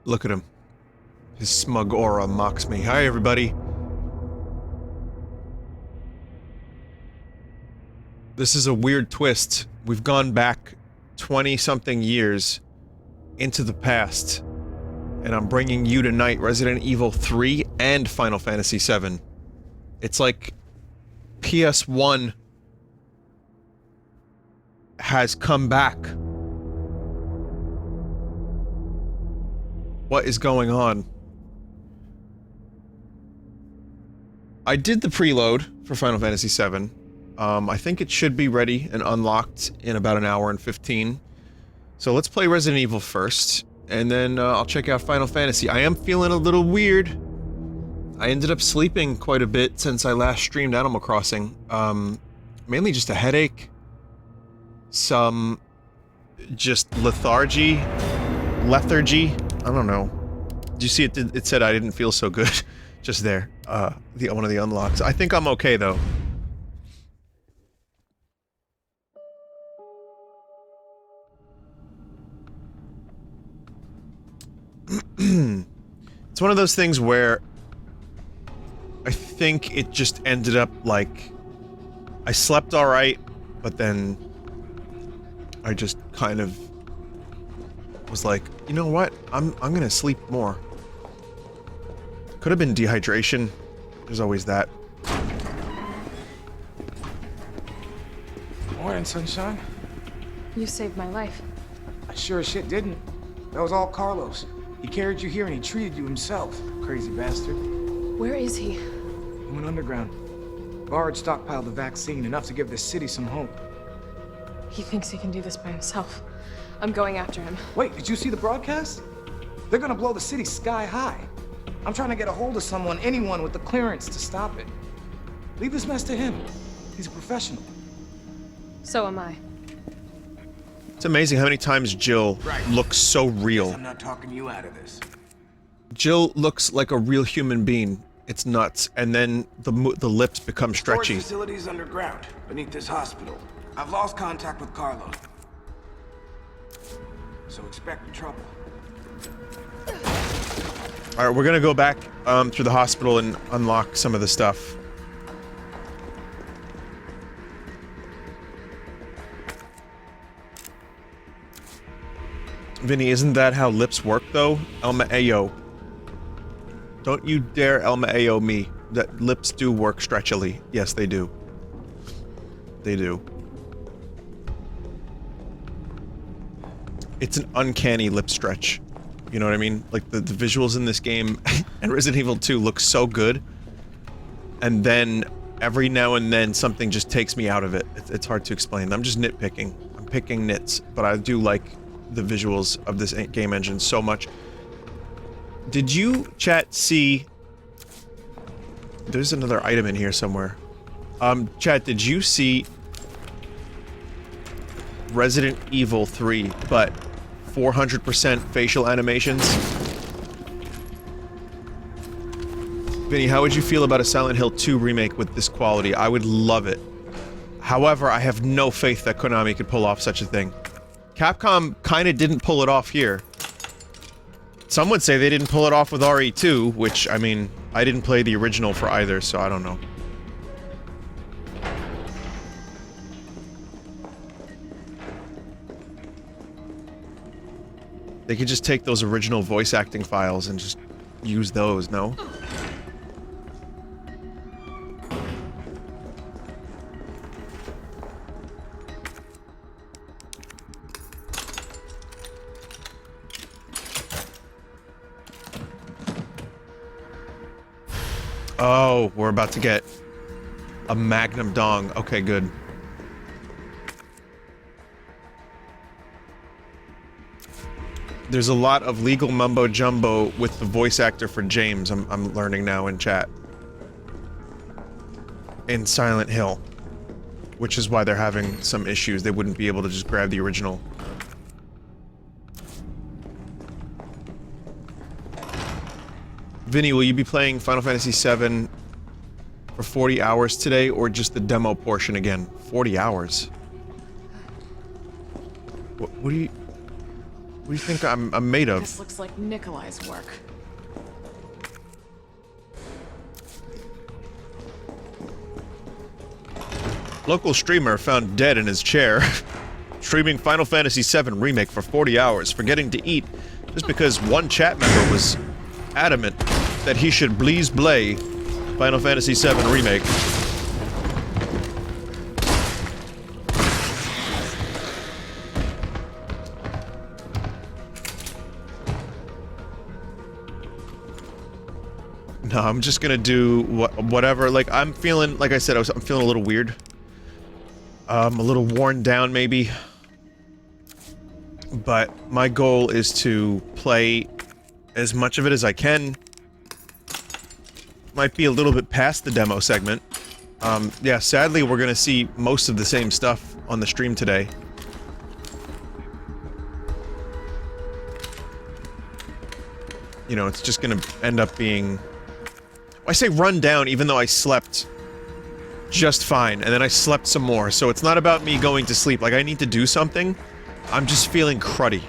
Look at him. His smug aura mocks me. Hi, everybody. This is a weird twist. We've gone back 20-something years into the past, and I'm bringing you tonight Resident Evil 3 and Final Fantasy 7. It's like PS1 has come back. What is going on? I did the preload for Final Fantasy 7. I think it should be ready and unlocked in about an hour and 15. So let's play Resident Evil first, and then I'll check out Final Fantasy. I am feeling a little weird. I ended up sleeping quite a bit since I last streamed Animal Crossing. Mainly just a headache. Some... just lethargy. I don't know. Did you see it? It said I didn't feel so good. Just there. One of the unlocks. I think I'm okay, though. It's one of those things where I think it just ended up like I slept alright, but then I just kind of was like, you know what? I'm gonna sleep more. Could have been dehydration. There's always that. Morning, sunshine. You saved my life. I sure as shit didn't. That was all Carlos. He carried you here and he treated you himself, crazy bastard. Where is he? He went underground. Gore had stockpiled the vaccine, enough to give this city some hope. He thinks he can do this by himself. I'm going after him. Wait, did you see the broadcast? They're gonna blow the city sky high. I'm trying to get a hold of someone, anyone with the clearance to stop it. Leave this mess to him. He's a professional. So am I. It's amazing how many times Jill looks so real. I'm not talking you out of this. Jill looks like a real human being. It's nuts. And then the lips become stretchy. Storage facilities underground, beneath this hospital. I've lost contact with Carlos. So expect trouble. Alright, we're gonna go back through the hospital and unlock some of the stuff. Vinny, isn't that how lips work, though? Elma Ayo. Don't you dare Elma Ayo me. That lips do work stretchily. Yes, they do. They do. It's an uncanny lip stretch. You know what I mean? Like, the visuals in this game and Resident Evil 2 look so good. And then, every now and then, something just takes me out of it. It's hard to explain. I'm just nitpicking. I'm picking nits. But I do like the visuals of this game engine so much. Did you, chat, see... There's another item in here somewhere. Chat, did you see... Resident Evil 3, but 400% facial animations? Vinny, how would you feel about a Silent Hill 2 remake with this quality? I would love it. However, I have no faith that Konami could pull off such a thing. Capcom kinda didn't pull it off here. Some would say they didn't pull it off with RE2, which, I mean, I didn't play the original for either, so I don't know. They could just take those original voice acting files and just use those, no? Oh, we're about to get a Magnum Dong. Okay, good. There's a lot of legal mumbo-jumbo with the voice actor for James, I'm learning now in chat. In Silent Hill. Which is why they're having some issues. They wouldn't be able to just grab the original. Vinny, will you be playing Final Fantasy VII for 40 hours today, or just the demo portion again? 40 hours? What do you... What do you think I'm made of? This looks like Nicholai's work. Local streamer found dead in his chair. Streaming Final Fantasy VII Remake for 40 hours, forgetting to eat just because one chat member was adamant that he should please play Final Fantasy VII Remake. No, I'm just gonna do whatever. Like, I'm feeling, like I said, I'm feeling a little weird. A little worn down, maybe. But my goal is to play as much of it as I can. Might be a little bit past the demo segment. Yeah, sadly, we're gonna see most of the same stuff on the stream today. You know, it's just gonna end up being... I say run down, even though I slept just fine, and then I slept some more, so it's not about me going to sleep. Like, I need to do something. I'm just feeling cruddy.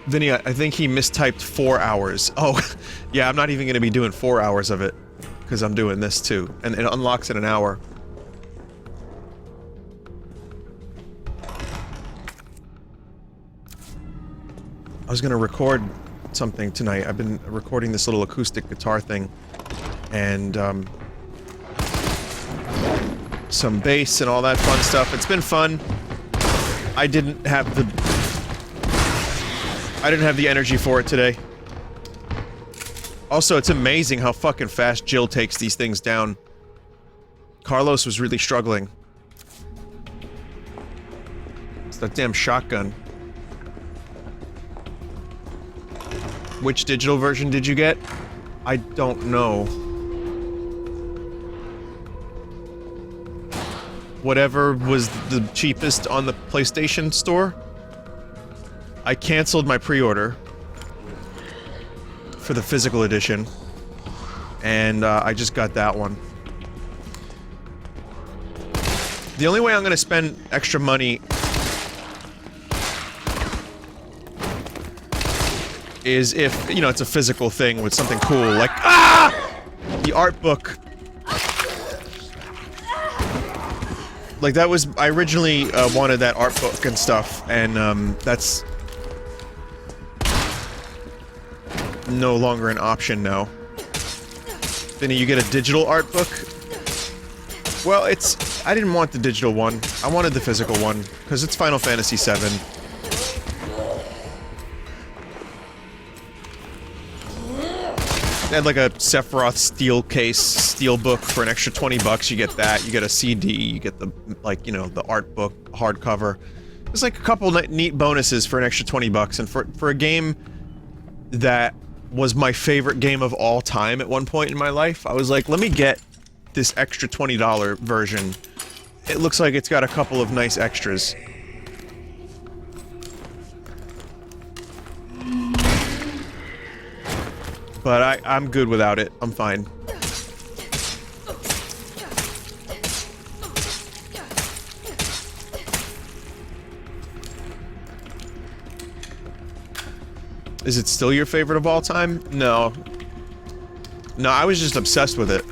Vinny, I think he mistyped 4 hours. Oh, yeah, I'm not even gonna be doing 4 hours of it, because I'm doing this too, and it unlocks in an hour. I was gonna record something tonight. I've been recording this little acoustic guitar thing, and, some bass and all that fun stuff. It's been fun. I didn't have the energy for it today. Also, it's amazing how fucking fast Jill takes these things down. Carlos was really struggling. It's that damn shotgun. Which digital version did you get? I don't know. Whatever was the cheapest on the PlayStation Store. I canceled my pre-order for the physical edition, and I just got that one. The only way I'm gonna spend extra money is if, you know, it's a physical thing with something cool, like, the art book. Like, that was, I originally wanted that art book and stuff, and that's no longer an option now. Vinny, you get a digital art book? Well, it's, I didn't want the digital one. I wanted the physical one, because it's Final Fantasy VII. They had like a Sephiroth steel case, steel book for an extra 20 bucks. You get that, you get a CD, you get the, like, you know, the art book, hardcover. There's like a couple neat bonuses for an extra 20 bucks, and for a game that was my favorite game of all time at one point in my life, I was like, let me get this extra $20 version. It looks like it's got a couple of nice extras. But I'm good without it. I'm fine. Is it still your favorite of all time? No. No, I was just obsessed with it.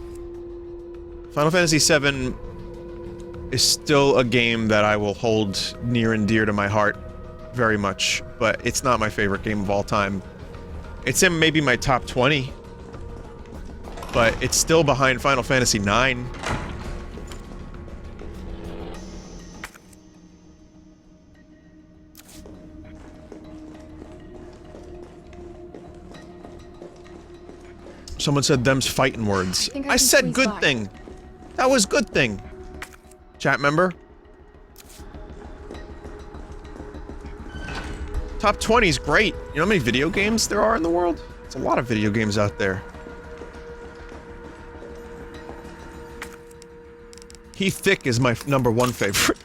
Final Fantasy VII is still a game that I will hold near and dear to my heart very much, but it's not my favorite game of all time. It's in maybe my top 20, but it's still behind Final Fantasy IX. Someone said them's fighting words. I said good thing. That was good thing. Chat member. Top 20 is great. You know how many video games there are in the world? It's a lot of video games out there. He Thick is my #1 favorite.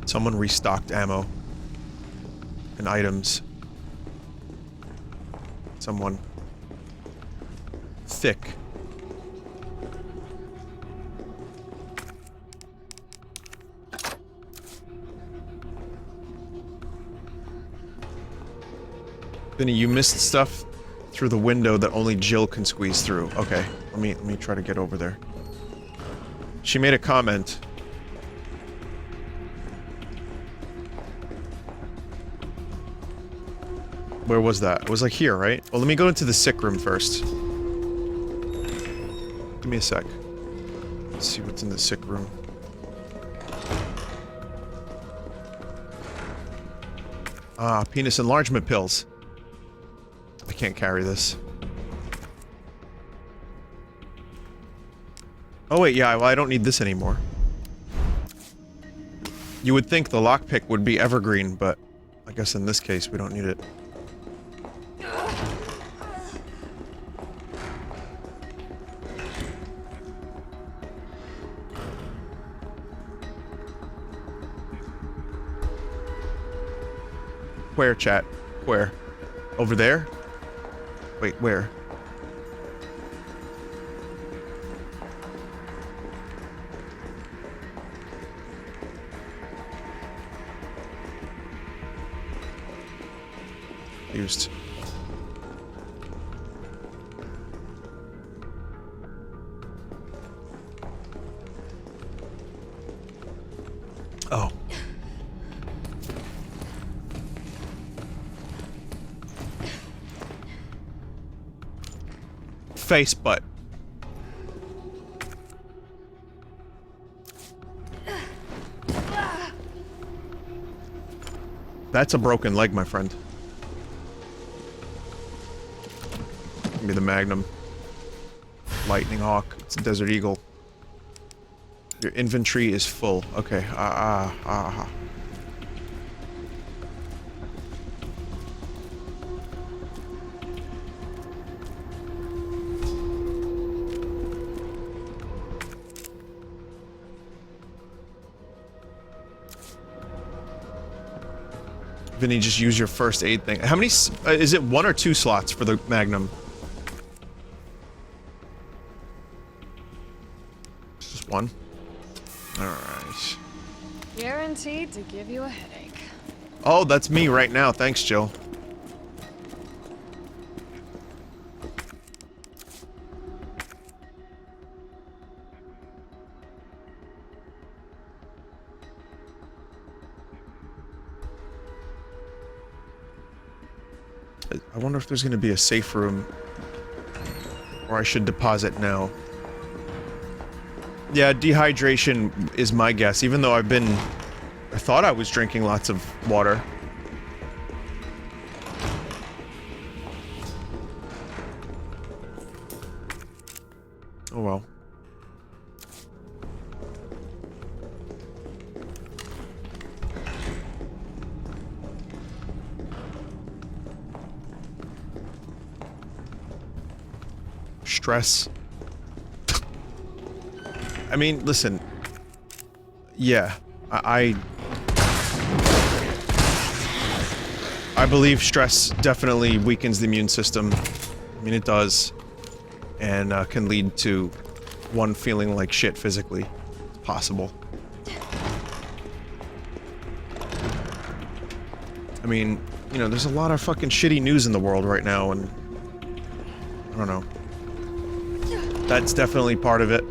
Someone restocked ammo and items. Someone thick. Vinny, you missed stuff through the window that only Jill can squeeze through. Okay, let me try to get over there. She made a comment. Where was that? It was like here, right? Well, let me go into the sick room first. Give me a sec. Let's see what's in the sick room. Ah, penis enlargement pills. I can't carry this. Oh wait, yeah, well, I don't need this anymore. You would think the lockpick would be evergreen, but I guess in this case we don't need it. Where, chat? Where? Over there? Wait, where? Used. Oh. Face butt. That's a broken leg, my friend. Give me the Magnum. Lightning Hawk. It's a Desert Eagle. Your inventory is full. Okay. Vinny, just use your first aid thing. How many, is it 1 or 2 slots for the Magnum? It's just 1? Alright. Guaranteed to give you a headache. Oh, that's me right now. Thanks, Jill. I wonder if there's going to be a safe room, or I should deposit now. Yeah, dehydration is my guess, even though I thought I was drinking lots of water. Oh well. Stress. I mean, listen. Yeah, I believe stress definitely weakens the immune system. I mean, it does. And can lead to one feeling like shit physically. It's possible. I mean, you know, there's a lot of fucking shitty news in the world right now, and I don't know. That's definitely part of it.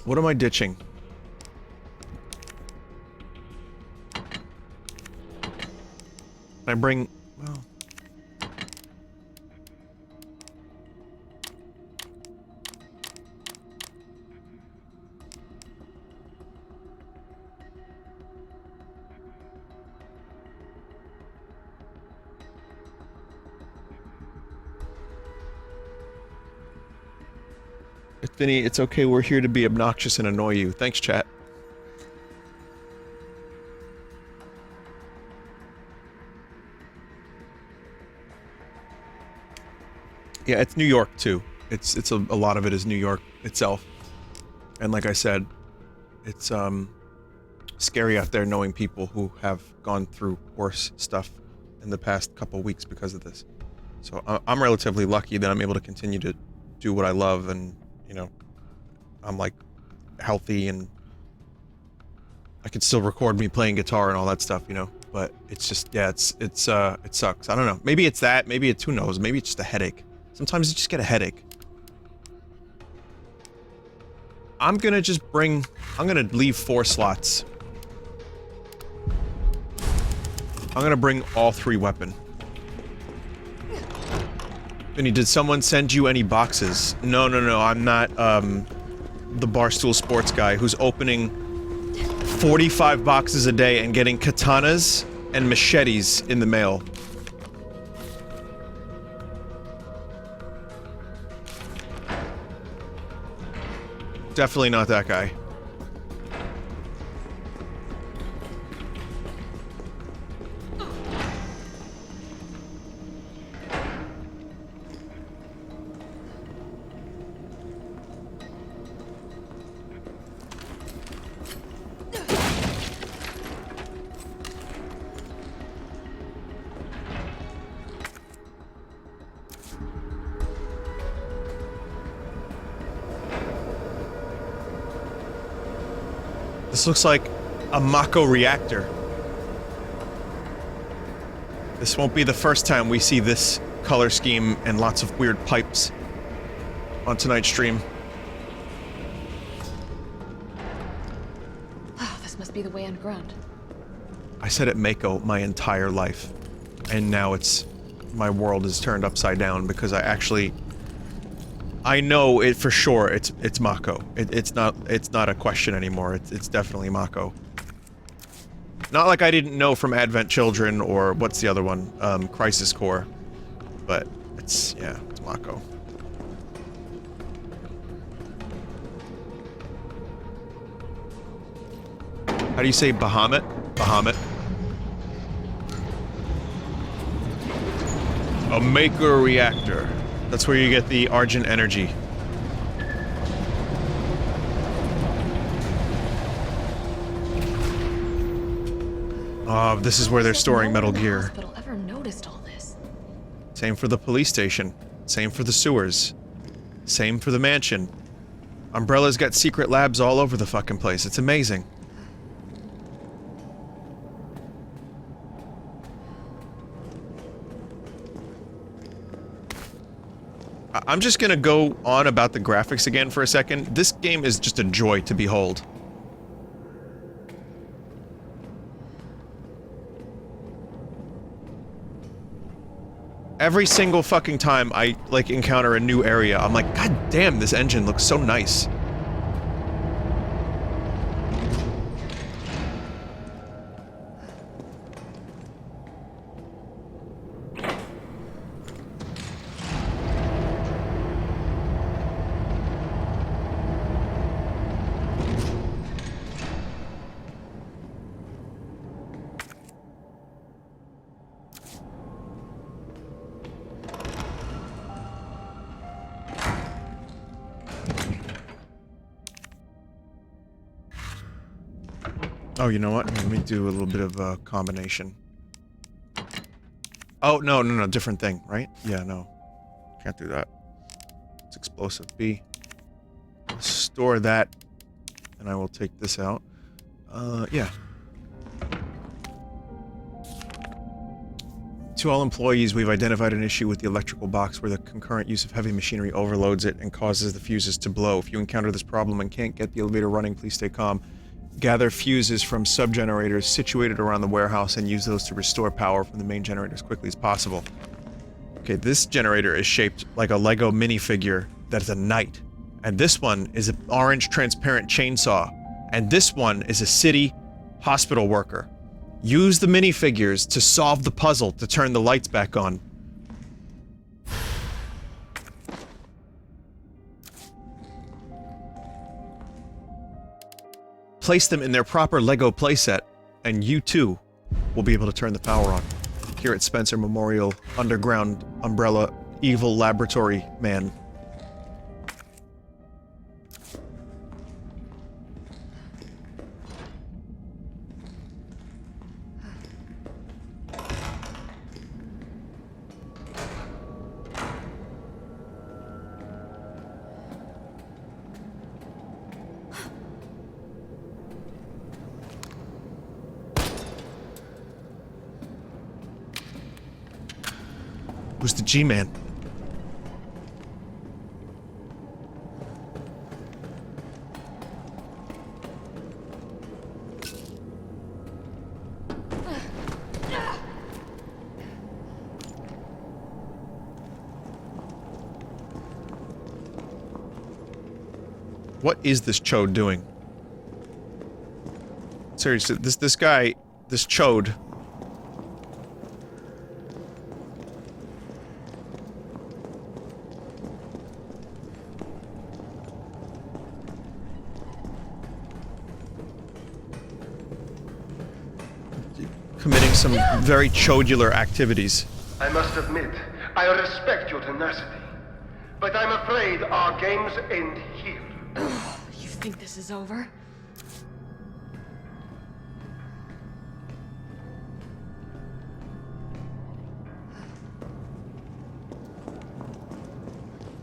What am I ditching? Can I bring... well... Vinny, it's okay, we're here to be obnoxious and annoy you. Thanks, chat. Yeah, it's New York too. It's a lot of it is New York itself. And like I said, it's scary out there knowing people who have gone through worse stuff in the past couple weeks because of this. So I'm relatively lucky that I'm able to continue to do what I love, and you know, I'm like healthy and I can still record me playing guitar and all that stuff, you know. But it's just, yeah, it sucks. I don't know. Maybe it's that. Maybe it's, who knows? Maybe it's just a headache. Sometimes you just get a headache. I'm gonna leave 4 slots. I'm gonna bring all 3 weapon. Vinny, did someone send you any boxes? No, I'm not, the Barstool Sports guy who's opening 45 boxes a day and getting katanas and machetes in the mail. Definitely not that guy. This looks like a Mako reactor. This won't be the first time we see this color scheme and lots of weird pipes on tonight's stream. Oh, this must be the way underground. I said it Mako my entire life, and now it's, my world is turned upside down because I know it for sure. It's Mako. It's not a question anymore. It's definitely Mako. Not like I didn't know from Advent Children or what's the other one, Crisis Core, but it's Mako. How do you say Bahamut? Bahamut. A Maker reactor. That's where you get the Argent energy. This is where they're storing Metal Gear. Hospital ever noticed all this? Same for the police station. Same for the sewers. Same for the mansion. Umbrella's got secret labs all over the fucking place. It's amazing. I'm just gonna go on about the graphics again for a second. This game is just a joy to behold. Every single fucking time I, like, encounter a new area, I'm like, God damn, this engine looks so nice. Oh, you know what? Let me do a little bit of a combination. Oh, no, different thing, right? Yeah, no. Can't do that. It's explosive B. Store that, and I will take this out. Yeah. To all employees, we've identified an issue with the electrical box where the concurrent use of heavy machinery overloads it and causes the fuses to blow. If you encounter this problem and can't get the elevator running, please stay calm. Gather fuses from sub-generators situated around the warehouse and use those to restore power from the main generator as quickly as possible. Okay, this generator is shaped like a Lego minifigure that is a knight. And this one is an orange transparent chainsaw. And this one is a city hospital worker. Use the minifigures to solve the puzzle to turn the lights back on. Place them in their proper Lego playset, and you too will be able to turn the power on. Here at Spencer Memorial Underground Umbrella evil laboratory man. Who's the G-Man? What is this chode doing? Seriously, this guy, this chode. Committing some very chodular activities. I must admit, I respect your tenacity, but I'm afraid our games end here. You think this is over?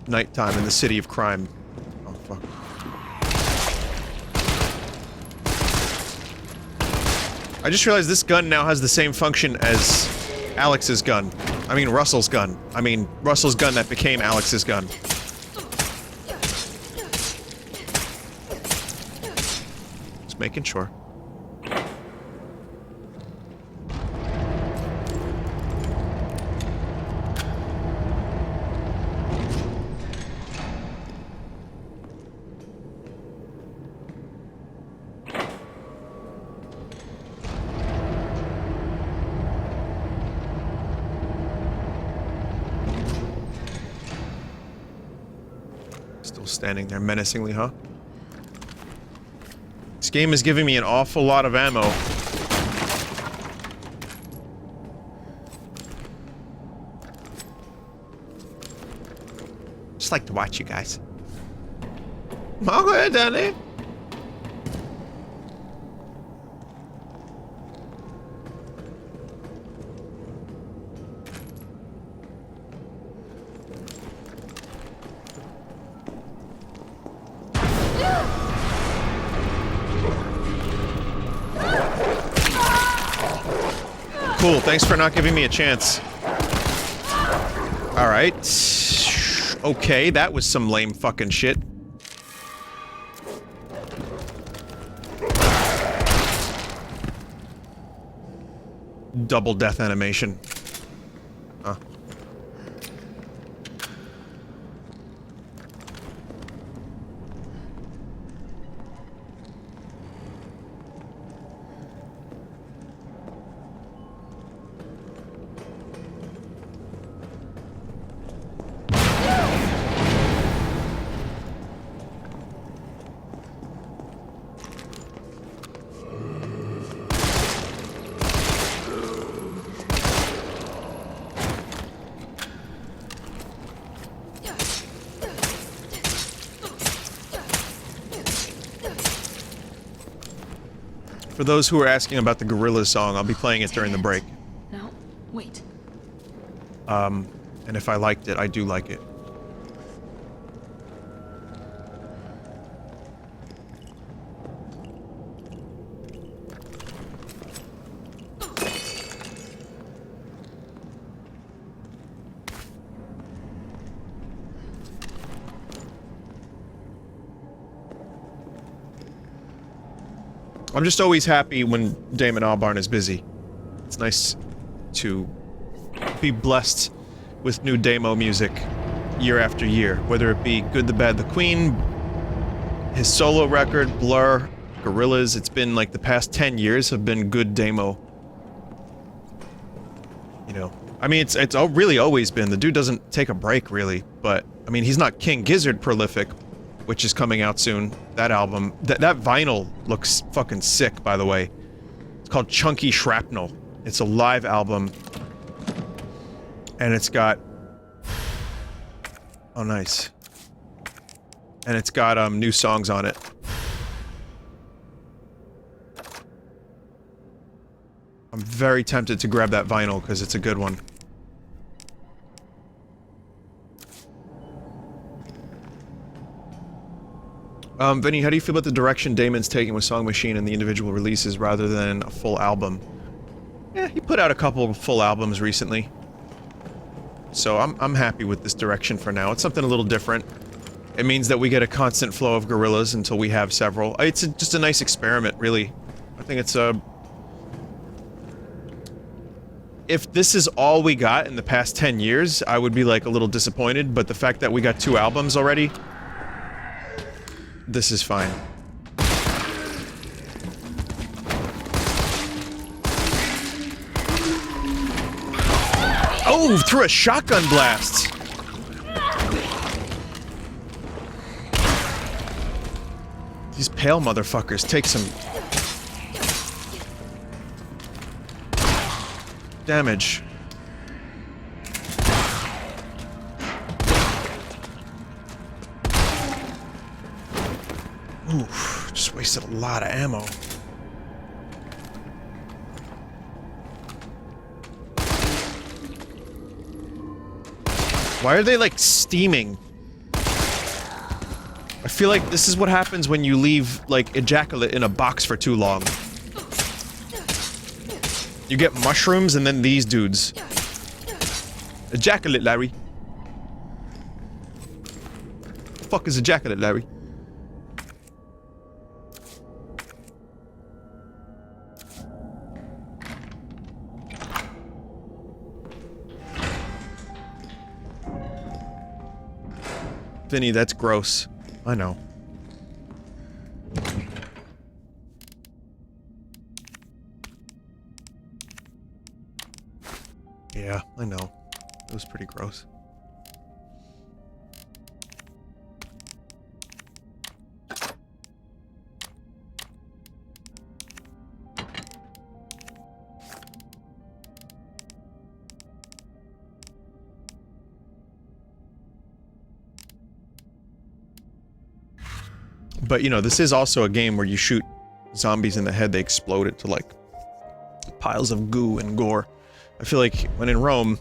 Nighttime in the city of crime. Oh, fuck. I just realized this gun now has the same function as Alex's gun. I mean, Russell's gun. I mean, Russell's gun that became Alex's gun. Just making sure. Standing there menacingly, huh? This game is giving me an awful lot of ammo. Just like to watch you guys. Go ahead, Danny. Cool, thanks for not giving me a chance. Alright. Okay, that was some lame fucking shit. Double death animation. Huh. For those who are asking about the Gorillaz song, I'll be playing it during the break. No, wait. And if I liked it, I do like it. I'm just always happy when Damon Albarn is busy. It's nice to be blessed with new demo music year after year, whether it be Good, the Bad, the Queen, his solo record, Blur, Gorillaz. It's been like the past 10 years have been good demo. You know, I mean, it's really always been. The dude doesn't take a break, really, but, I mean, he's not King Gizzard prolific, which is coming out soon. That album, that vinyl looks fucking sick, by the way. It's called Chunky Shrapnel. It's a live album, and it's got Oh, nice. And it's got, new songs on it. I'm very tempted to grab that vinyl, because it's a good one. Vinny, how do you feel about the direction Damon's taking with Song Machine and the individual releases rather than a full album? Yeah, he put out a couple of full albums recently. So I'm happy with this direction for now. It's something a little different. It means that we get a constant flow of gorillas until we have several. It's just a nice experiment, really. I think it's a... If this is all we got in the past 10 years, I would be, like, a little disappointed, but the fact that we got 2 albums already... This is fine. Oh, through a shotgun blast! These pale motherfuckers take some... damage. Oof, just wasted a lot of ammo. Why are they, like, steaming? I feel like this is what happens when you leave, like, ejaculate in a box for too long. You get mushrooms and then these dudes. Ejaculate, Larry. The fuck is ejaculate, Larry? Vinny, that's gross. I know. Yeah, I know. It was pretty gross. But, you know, this is also a game where you shoot zombies in the head, they explode into, like, piles of goo and gore. I feel like, when in Rome,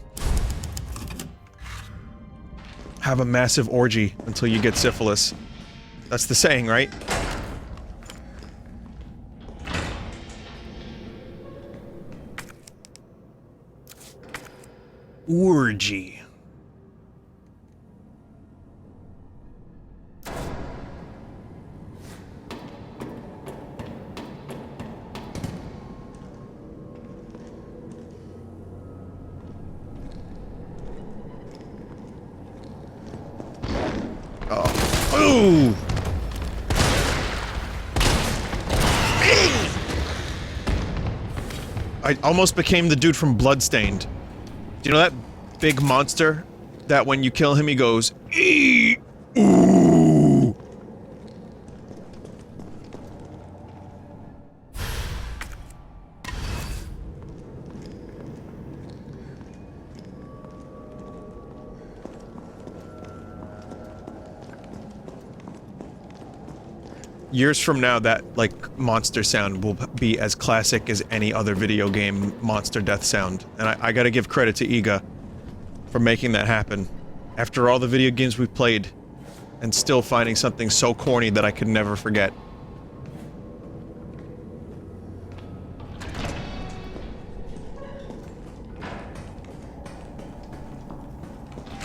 have a massive orgy until you get syphilis. That's the saying, right? Orgy. Ooh! I almost became the dude from Bloodstained. Do you know that big monster that when you kill him he goes, "Ee! Ooh!" Years from now, that, like, monster sound will be as classic as any other video game monster death sound. And I gotta give credit to Iga for making that happen. After all the video games we've played, and still finding something so corny that I could never forget.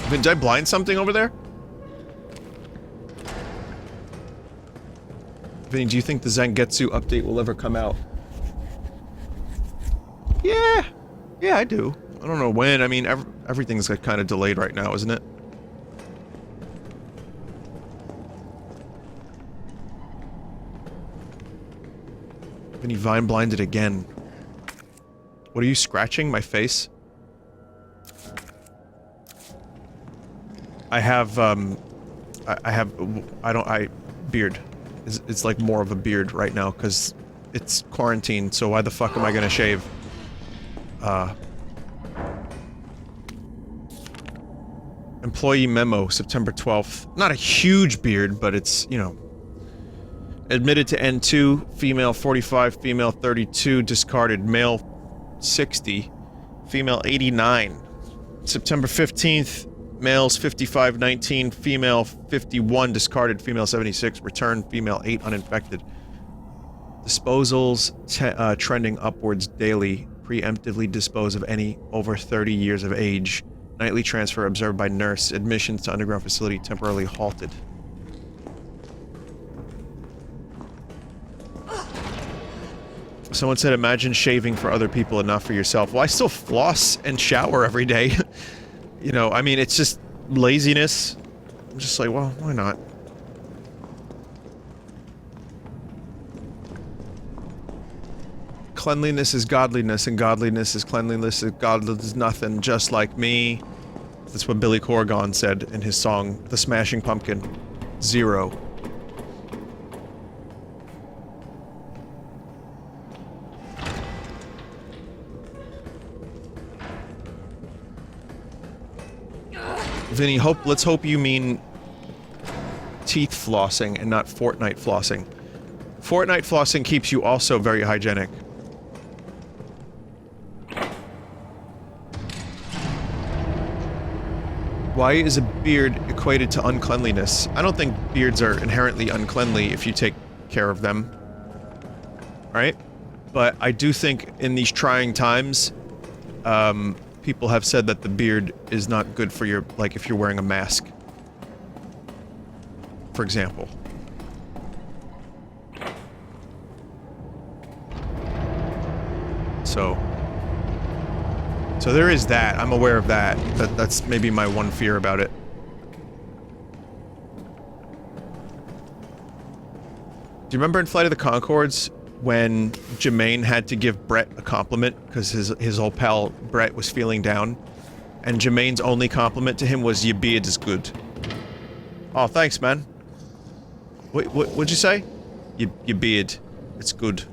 Did I blind something over there? Vinny, do you think the Zangetsu update will ever come out? Yeah! Yeah, I do. I don't know when. I mean, everything's like kind of delayed right now, isn't it? Vinny Vine blinded again. What are you scratching? My face? I have, beard. It's like more of a beard right now, because it's quarantine, so why the fuck am I gonna shave? Employee memo, September 12th. Not a huge beard, but it's, you know. Admitted to N2, female 45, female 32, discarded, male 60, female 89. September 15th, males 55, 19, female 51, discarded, female 76, returned, female 8, uninfected. Disposals trending upwards daily. Preemptively dispose of any over 30 years of age. Nightly transfer observed by nurse. Admissions to underground facility temporarily halted. Someone said, imagine shaving for other people and not for yourself. Well, I still floss and shower every day. You know, I mean, it's just laziness. I'm just like, well, why not? Cleanliness is godliness, and godliness is cleanliness, and godliness is nothing, just like me. That's what Billy Corgan said in his song, The Smashing Pumpkin. Zero. Vinny, let's hope you mean teeth flossing and not Fortnite flossing. Fortnite flossing keeps you also very hygienic. Why is a beard equated to uncleanliness? I don't think beards are inherently uncleanly if you take care of them. Right? But I do think in these trying times, people have said that the beard is not good for your, like, if you're wearing a mask. For example. So there is that. I'm aware of that. That's maybe my one fear about it. Do you remember in Flight of the Conchords when Jermaine had to give Brett a compliment because his old pal Brett was feeling down, and Jermaine's only compliment to him was, "Your beard is good." Oh, thanks, man. What'd you say? Your beard, it's good.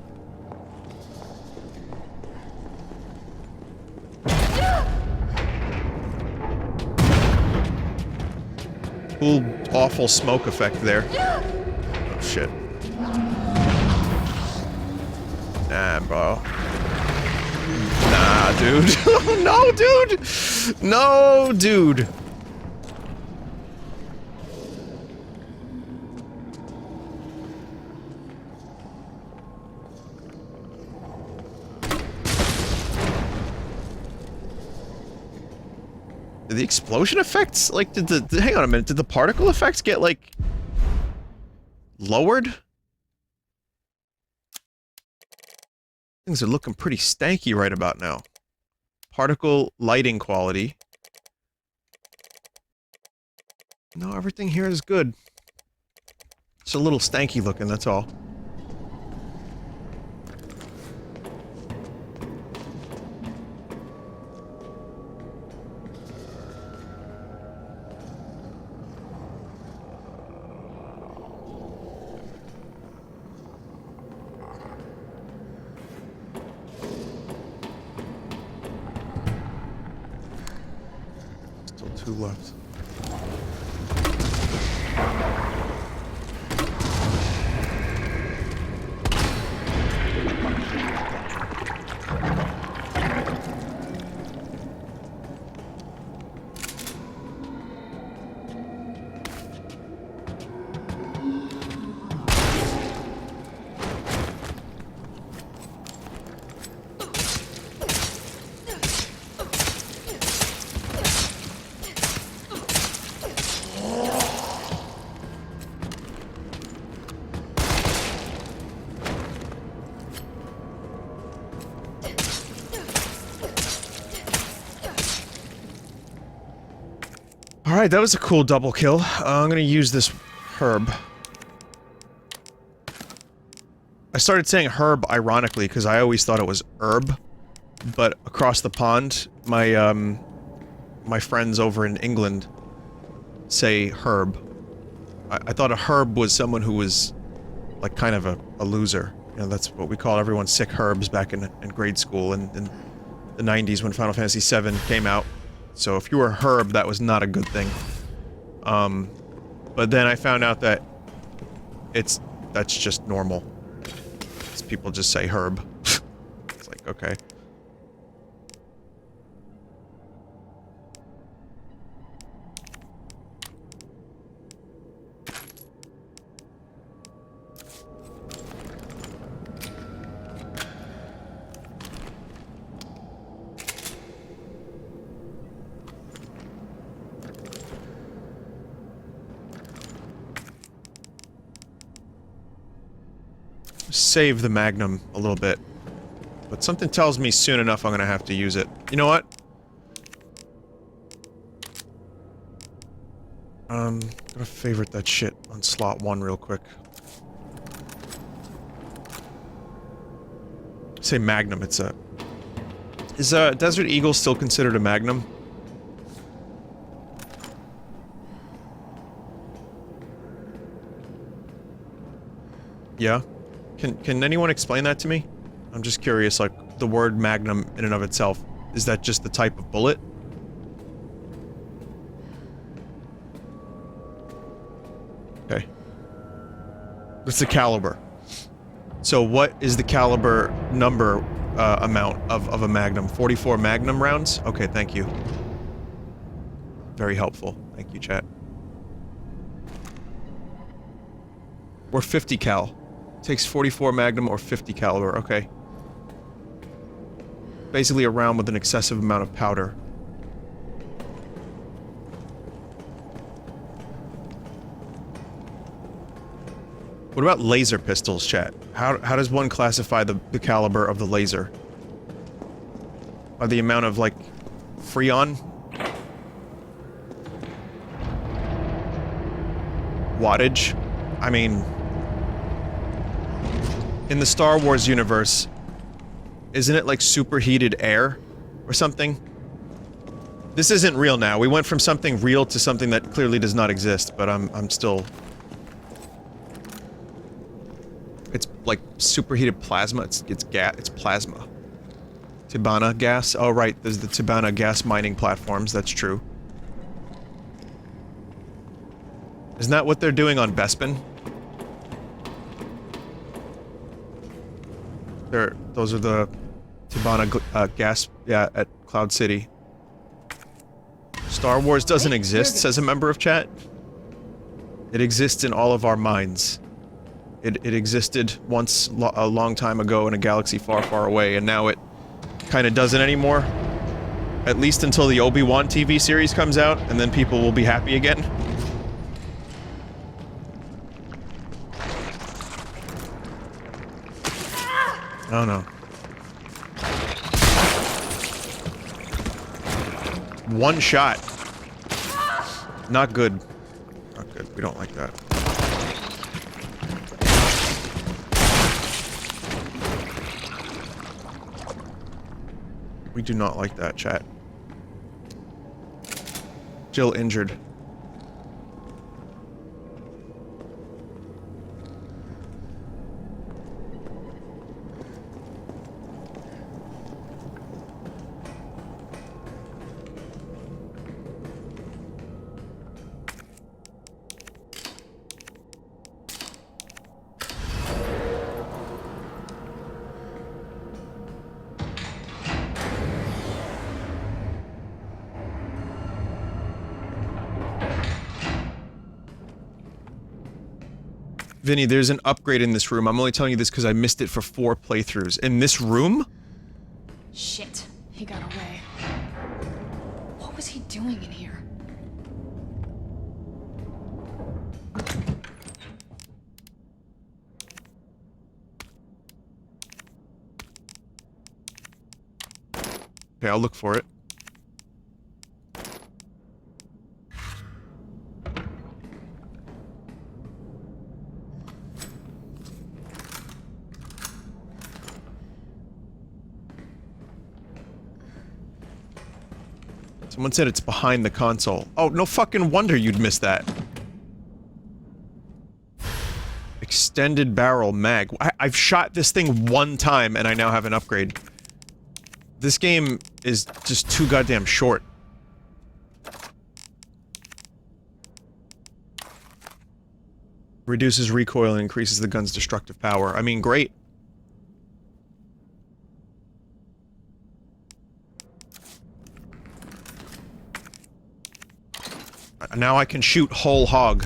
Cool, awful smoke effect there. Oh shit. Nah, bro. Nah, dude. No, dude! No, dude! Did the explosion effects, like, hang on a minute, did the particle effects get, like, lowered? Things are looking pretty stanky right about now. Particle lighting quality. No, everything here is good. It's a little stanky looking, that's all. Two left. Alright, that was a cool double kill. I'm gonna use this herb. I started saying herb ironically because I always thought it was herb, but across the pond, my friends over in England say herb. I thought a herb was someone who was, like, kind of a loser. You know, that's what we called everyone sick herbs back in grade school and in the 90s when Final Fantasy VII came out. So if you were Herb, that was not a good thing. But then I found out that that's just normal. People just say Herb. It's like, okay. Save the Magnum a little bit. But something tells me soon enough I'm gonna have to use it. You know what? I'm gonna favorite that shit on slot 1 real quick. Say Magnum, it's a... Is Desert Eagle still considered a Magnum? Yeah? Can anyone explain that to me? I'm just curious, like, the word Magnum in and of itself, is that just the type of bullet? Okay. It's the caliber. So what is the caliber number, amount of a Magnum? 44 Magnum rounds? Okay, thank you. Very helpful. Thank you, chat. Or 50 cal. Takes 44 Magnum or 50 caliber, okay. Basically a round with an excessive amount of powder. What about laser pistols, chat? How does one classify the caliber of the laser? By the amount of, like, Freon? Wattage? I mean... In the Star Wars universe, isn't it like superheated air? Or something? This isn't real now. We went from something real to something that clearly does not exist, but I'm still... It's like superheated plasma. It's plasma. Tibanna gas? Oh right, there's the Tibanna gas mining platforms, that's true. Isn't that what they're doing on Bespin? Those are the Tibanna gas, yeah, at Cloud City. Star Wars doesn't exist, says a member of chat. It exists in all of our minds. It existed once a long time ago in a galaxy far, far away, and now it kind of doesn't anymore. At least until the Obi-Wan TV series comes out, and then people will be happy again. Oh no. One shot. Not good. Not good. We don't like that. We do not like that, chat. Jill injured. Vinny, there's an upgrade in this room. I'm only telling you this because I missed it for 4 playthroughs. In this room? Shit, he got away. What was he doing in here? Okay, I'll look for it. Someone said it's behind the console. Oh, no fucking wonder you'd miss that. Extended barrel mag. I've shot this thing 1 time and I now have an upgrade. This game is just too goddamn short. Reduces recoil and increases the gun's destructive power. I mean, great. Now I can shoot whole hog.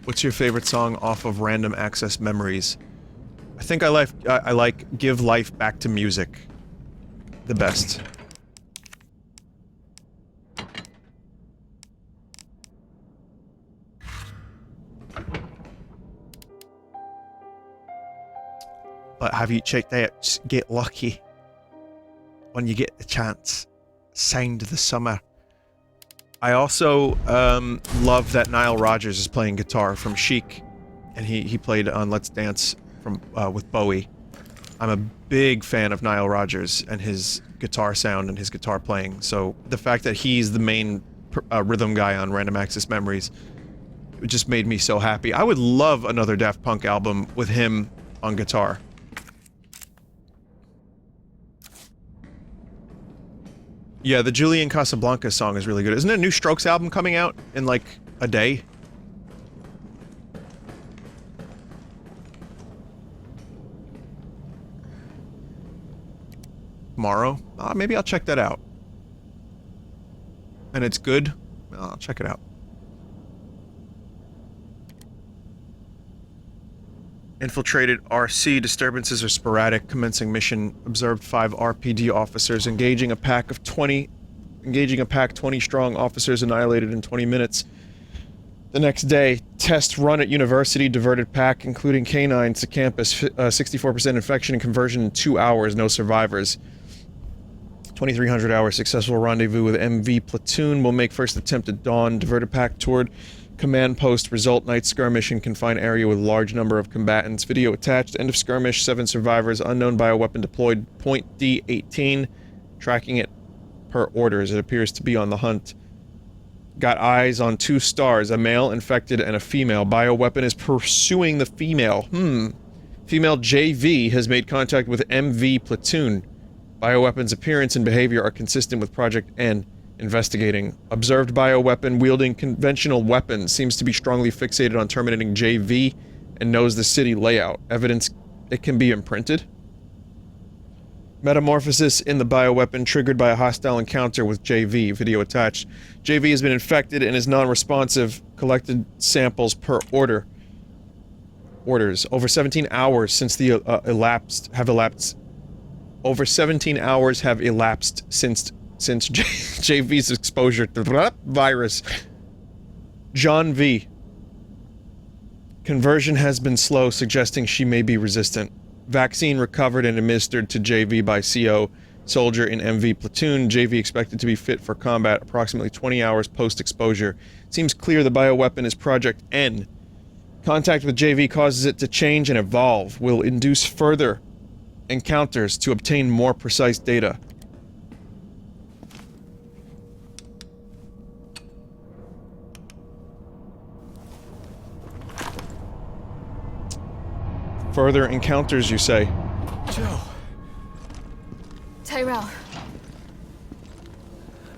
What's your favorite song off of Random Access Memories? I think I like Give Life Back to Music the best. But have you checked out Get Lucky? When you get the chance. Signed the Summer. I also love that Nile Rodgers is playing guitar from Chic, and he played on Let's Dance from with Bowie. I'm a big fan of Nile Rodgers and his guitar sound and his guitar playing, so the fact that he's the main rhythm guy on Random Access Memories, it just made me so happy. I would love another Daft Punk album with him on guitar. Yeah, the Julian Casablanca song is really good. Isn't a new Strokes album coming out in, like, a day? Tomorrow? Maybe I'll check that out. And it's good? I'll check it out. Infiltrated RC. Disturbances are sporadic. Commencing mission. Observed 5 RPD officers. Engaging a pack 20 strong officers annihilated in 20 minutes. The next day, test run at university. Diverted pack, including canines to campus. 64% infection and conversion in 2 hours. No survivors. 2300 hours. Successful rendezvous with MV platoon. Will make first attempt at dawn. Diverted pack toward command post. Result night skirmish in confined area with large number of combatants. Video attached. End of skirmish. 7 survivors. Unknown bioweapon deployed. Point D18. Tracking it per orders. It appears to be on the hunt. Got eyes on 2 stars. A male infected and a female. Bioweapon is pursuing the female. Female JV has made contact with MV platoon. Bioweapon's appearance and behavior are consistent with Project N. Investigating. Observed bioweapon wielding conventional weapons. Seems to be strongly fixated on terminating JV and knows the city layout. Evidence it can be imprinted. Metamorphosis in the bioweapon triggered by a hostile encounter with JV. Video attached. JV has been infected and is non-responsive. Collected samples per order. Orders. Over 17 hours since the Over 17 hours have elapsed since JV's exposure to the virus. John V. Conversion has been slow, suggesting she may be resistant. Vaccine recovered and administered to JV by CO. Soldier in MV platoon. JV expected to be fit for combat approximately 20 hours post-exposure. Seems clear the bioweapon is Project N. Contact with JV causes it to change and evolve. Will induce further encounters to obtain more precise data. Further encounters, you say? Joe. Tyrell.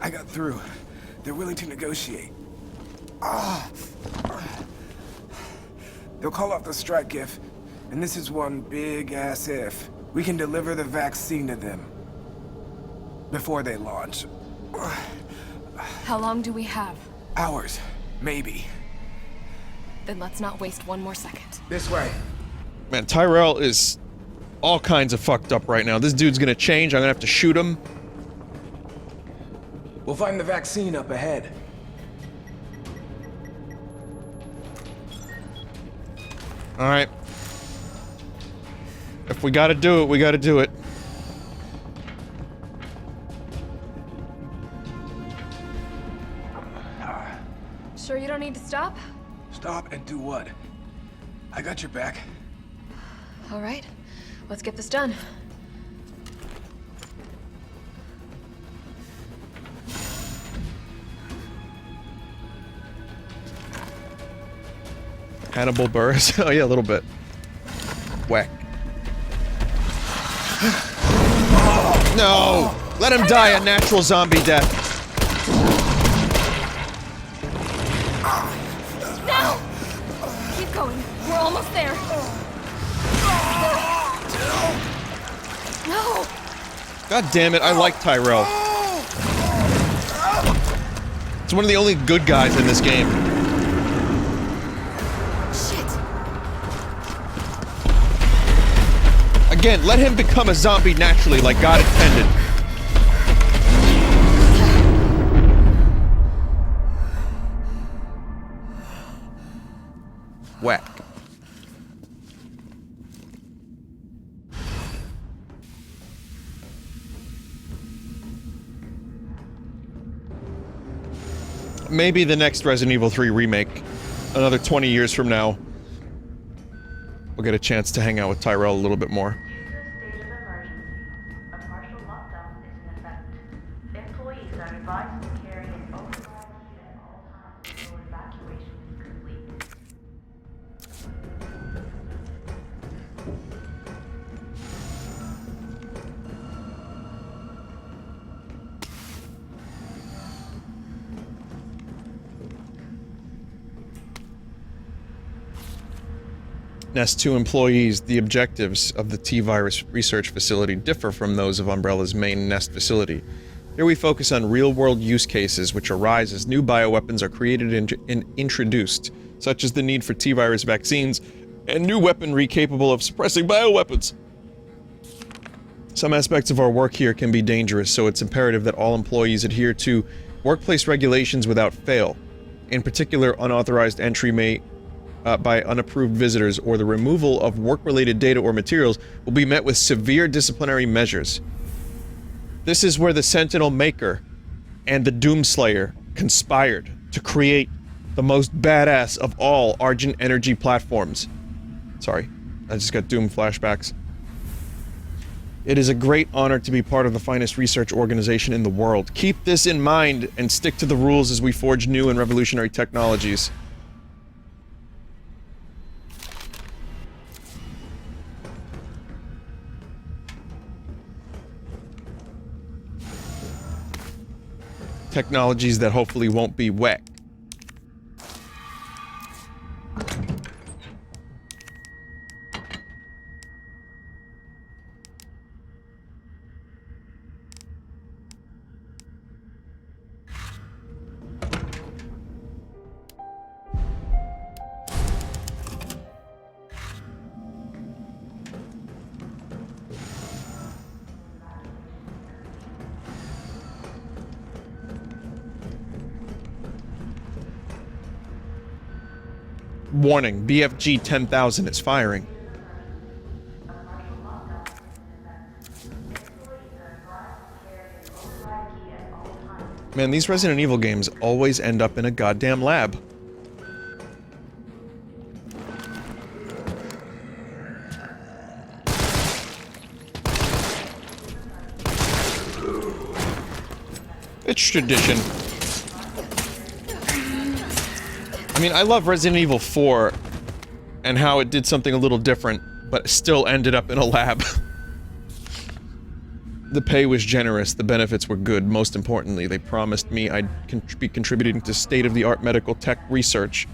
I got through. They're willing to negotiate. They'll call off the strike if, and this is one big-ass if, we can deliver the vaccine to them. Before they launch. How long do we have? Hours. Maybe. Then let's not waste one more second. This way. Man, Tyrell is all kinds of fucked up right now. This dude's gonna change. I'm gonna have to shoot him. We'll find the vaccine up ahead. Alright. If we gotta do it, we gotta do it. Sure you don't need to stop? Stop and do what? I got your back. All right, let's get this done. Hannibal Buress? Oh yeah, a little bit. Whack. No! Let him die a natural zombie death. almost there. No. God damn it, I like Tyrell. It's one of the only good guys in this game. Shit. Again, let him become a zombie naturally, like God intended. Whack. Maybe the next Resident Evil 3 remake, another 20 years from now, we'll get a chance to hang out with Tyrell a little bit more. State of emergency. A partial lockdown is in effect. Employees are advised to carry an override key at all times until evacuation is complete. Nest 2 employees, the objectives of the T-Virus research facility differ from those of Umbrella's main Nest facility. Here we focus on real-world use cases which arise as new bioweapons are created and introduced, such as the need for T-Virus vaccines and new weaponry capable of suppressing bioweapons. Some aspects of our work here can be dangerous, so it's imperative that all employees adhere to workplace regulations without fail. In particular, unauthorized entry may by unapproved visitors or the removal of work-related data or materials will be met with severe disciplinary measures. This is where the Sentinel Maker and the Doomslayer conspired to create the most badass of all Argent Energy platforms. Sorry, I just got Doom flashbacks. It is a great honor to be part of the finest research organization in the world. Keep this in mind and stick to the rules as we forge new and revolutionary technologies. Technologies that hopefully won't be wet. Warning, BFG 10,000 is firing. Man, these Resident Evil games always end up in a goddamn lab. It's tradition. I mean, I love Resident Evil 4 and how it did something a little different, but still ended up in a lab. The pay was generous, the benefits were good, most importantly, they promised me I'd be contributing to state-of-the-art medical tech research.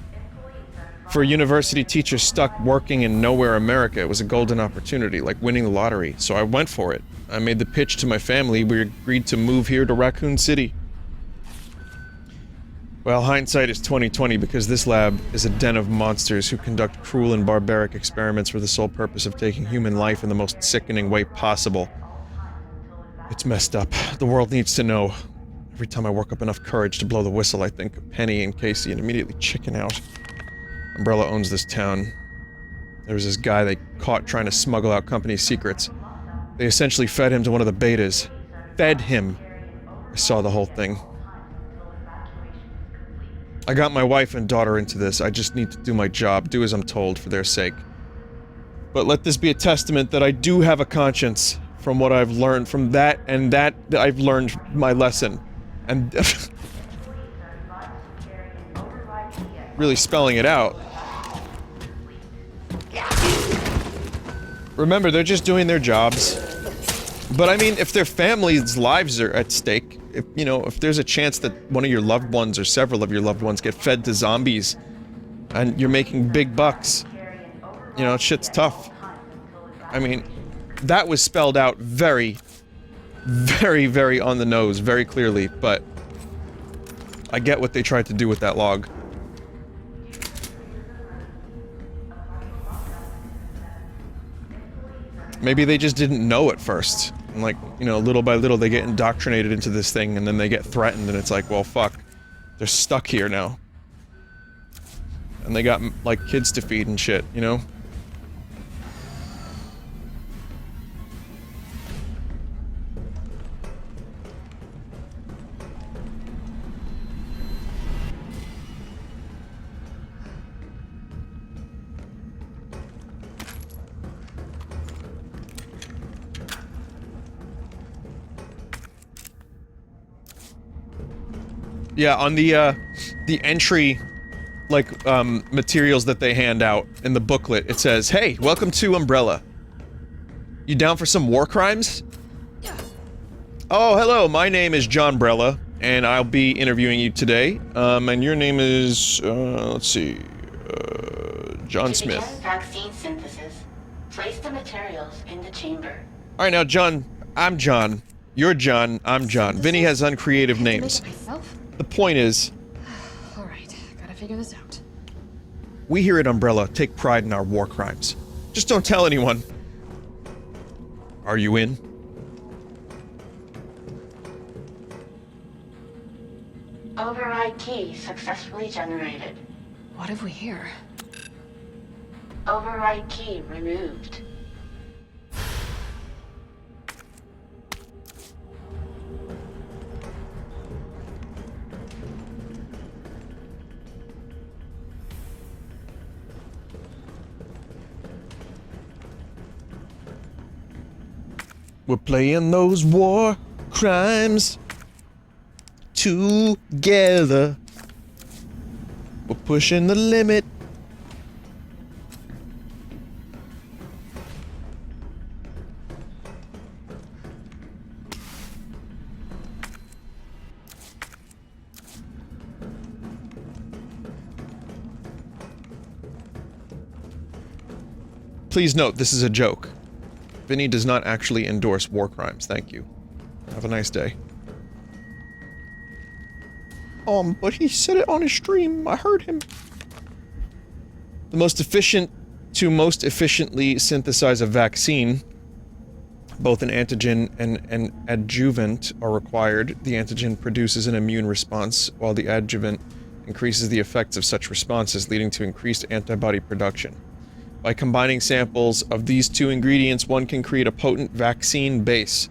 For a university teacher stuck working in nowhere America, it was a golden opportunity, like winning the lottery, so I went for it. I made the pitch to my family, we agreed to move here to Raccoon City. Well, hindsight is 20/20 because this lab is a den of monsters who conduct cruel and barbaric experiments for the sole purpose of taking human life in the most sickening way possible. It's messed up. The world needs to know. Every time I work up enough courage to blow the whistle, I think of Penny and Casey and immediately chicken out. Umbrella owns this town. There was this guy they caught trying to smuggle out company secrets. They essentially fed him to one of the betas. Fed him. I saw the whole thing. I got my wife and daughter into this, I just need to do my job, do as I'm told, for their sake. But let this be a testament that I do have a conscience from what I've learned from that, and that I've learned my lesson. And really spelling it out. Remember, they're just doing their jobs. But I mean, if their families' lives are at stake, if, you know, if there's a chance that one of your loved ones or several of your loved ones get fed to zombies, and you're making big bucks, You know, shit's tough. I mean, that was spelled out very, very on the nose, very clearly, but I get what they tried to do with that log. Maybe they just didn't know at first. And like, you know, little by little they get indoctrinated into this thing and then they get threatened and it's like, well, fuck. They're stuck here now. And they got, like, kids to feed and shit, you know? Yeah, on the entry, like, materials that they hand out in the booklet, it says, "Hey, welcome to Umbrella. You down for some war crimes?" Yeah. Oh, hello, my name is John Brella, and I'll be interviewing you today. And your name is, let's see, John Smith. To begin vaccine synthesis, place the materials in the chamber. Alright, now, John, I'm John. You're John, I'm John. Vinny has uncreative names. Make it myself? The point is, Alright, gotta figure this out. we here at Umbrella take pride in our war crimes. Just don't tell anyone. Are you in? Override key successfully generated. What have we here? Override key removed. We're playing those war crimes together. We're pushing the limit. Please note, this is a joke. Vinny does not actually endorse war crimes, thank you. Have a nice day. But he said it on his stream, I heard him. The most efficient to most efficiently synthesize a vaccine, both an antigen and an adjuvant are required. The antigen produces an immune response, while the adjuvant increases the effects of such responses, leading to increased antibody production. By combining samples of these two ingredients, one can create a potent vaccine base.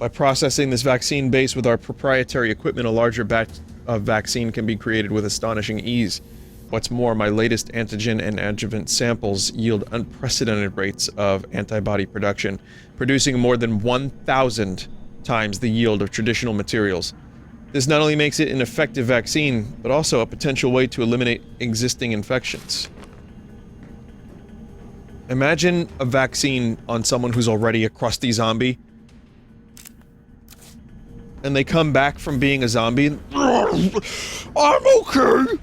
By processing this vaccine base with our proprietary equipment, a larger batch of vaccine can be created with astonishing ease. What's more, my latest antigen and adjuvant samples yield unprecedented rates of antibody production, producing more than 1,000 times the yield of traditional materials. This not only makes it an effective vaccine, but also a potential way to eliminate existing infections. Imagine a vaccine on someone who's already a crusty zombie, and they come back from being a zombie and, I'm okay!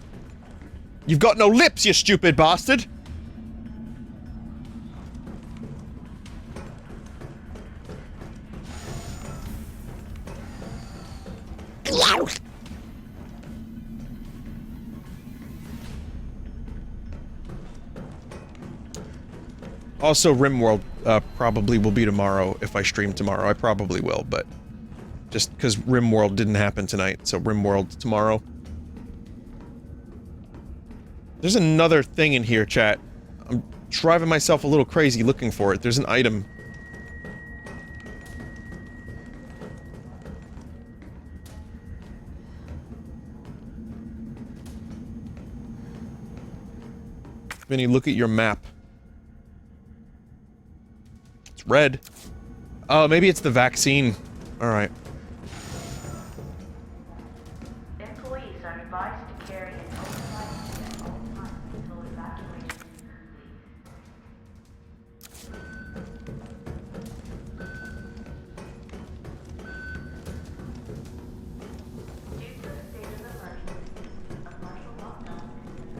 You've got no lips, you stupid bastard! Also, RimWorld probably will be tomorrow if I stream tomorrow. I probably will, but just because RimWorld didn't happen tonight, so RimWorld tomorrow. There's another thing in here, chat. I'm driving myself a little crazy looking for it. There's an item. Vinny, look at your map. It's red. Oh, maybe it's the vaccine. Alright. Employees are advised to carry an override key at all times until evacuation is complete. Due to a state of emergency, a partial lockdown is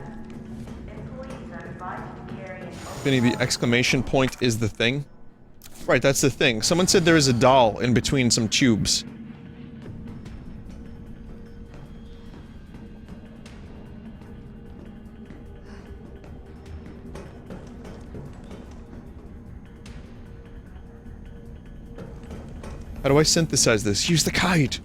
in effect. Vinny, the exclamation point is the thing? Right, that's the thing. Someone said there is a doll in between some tubes. How do I synthesize this? Use the kite!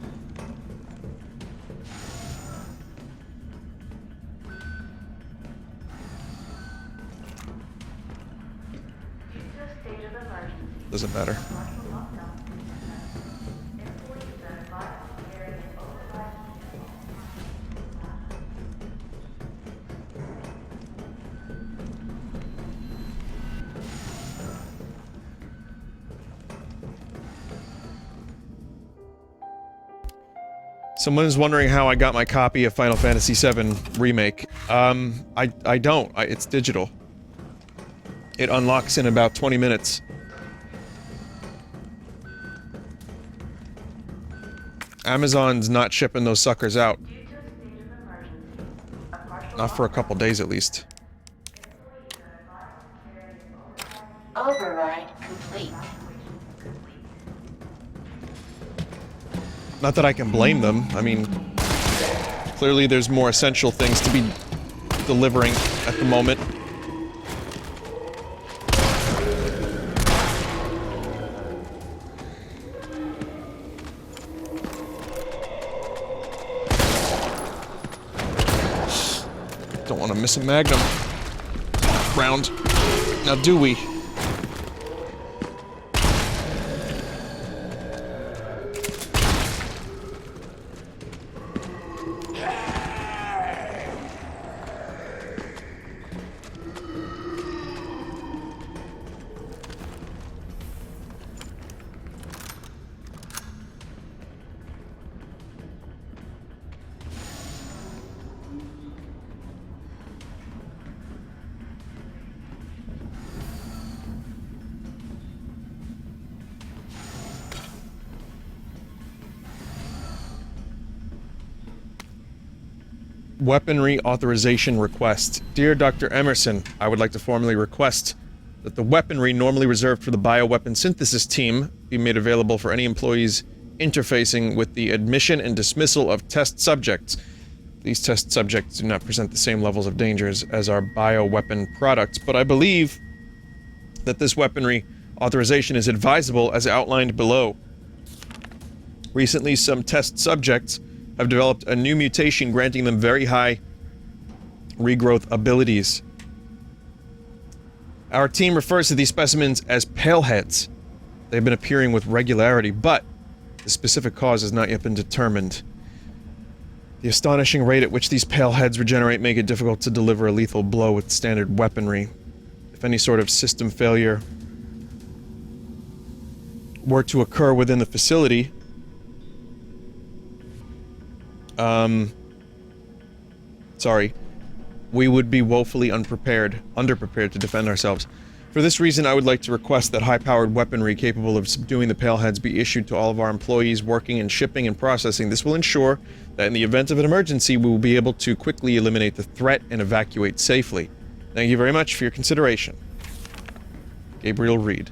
Doesn't matter. Someone is wondering how I got my copy of Final Fantasy VII Remake. I don't. It's digital. It unlocks in about 20 minutes. Amazon's not shipping those suckers out. Not for a couple days at least. Override complete. Not that I can blame them. I mean, clearly there's more essential things to be delivering at the moment. Don't want to miss a magnum round. Now do we? Weaponry authorization request. Dear Dr. Emerson, I would like to formally request that the weaponry normally reserved for the bioweapon synthesis team be made available for any employees interfacing with the admission and dismissal of test subjects. These test subjects do not present the same levels of dangers as our bioweapon products, but I believe that this weaponry authorization is advisable as outlined below. Recently, some test subjects have developed a new mutation granting them very high regrowth abilities. Our team refers to these specimens as paleheads. They've been appearing with regularity, but the specific cause has not yet been determined. The astonishing rate at which these paleheads regenerate make it difficult to deliver a lethal blow with standard weaponry. If any sort of system failure were to occur within the facility, we would be woefully underprepared to defend ourselves. For this reason, I would like to request that high-powered weaponry capable of subduing the paleheads be issued to all of our employees working in shipping and processing. This will ensure that in the event of an emergency, we will be able to quickly eliminate the threat and evacuate safely. Thank you very much for your consideration. Gabriel Reed.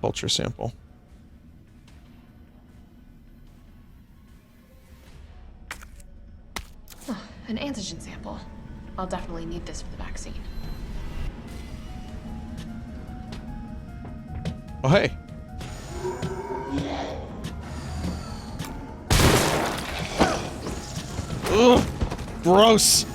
Culture sample. Oh, an antigen sample. I'll definitely need this for the vaccine. Oh, hey. Ugh, gross.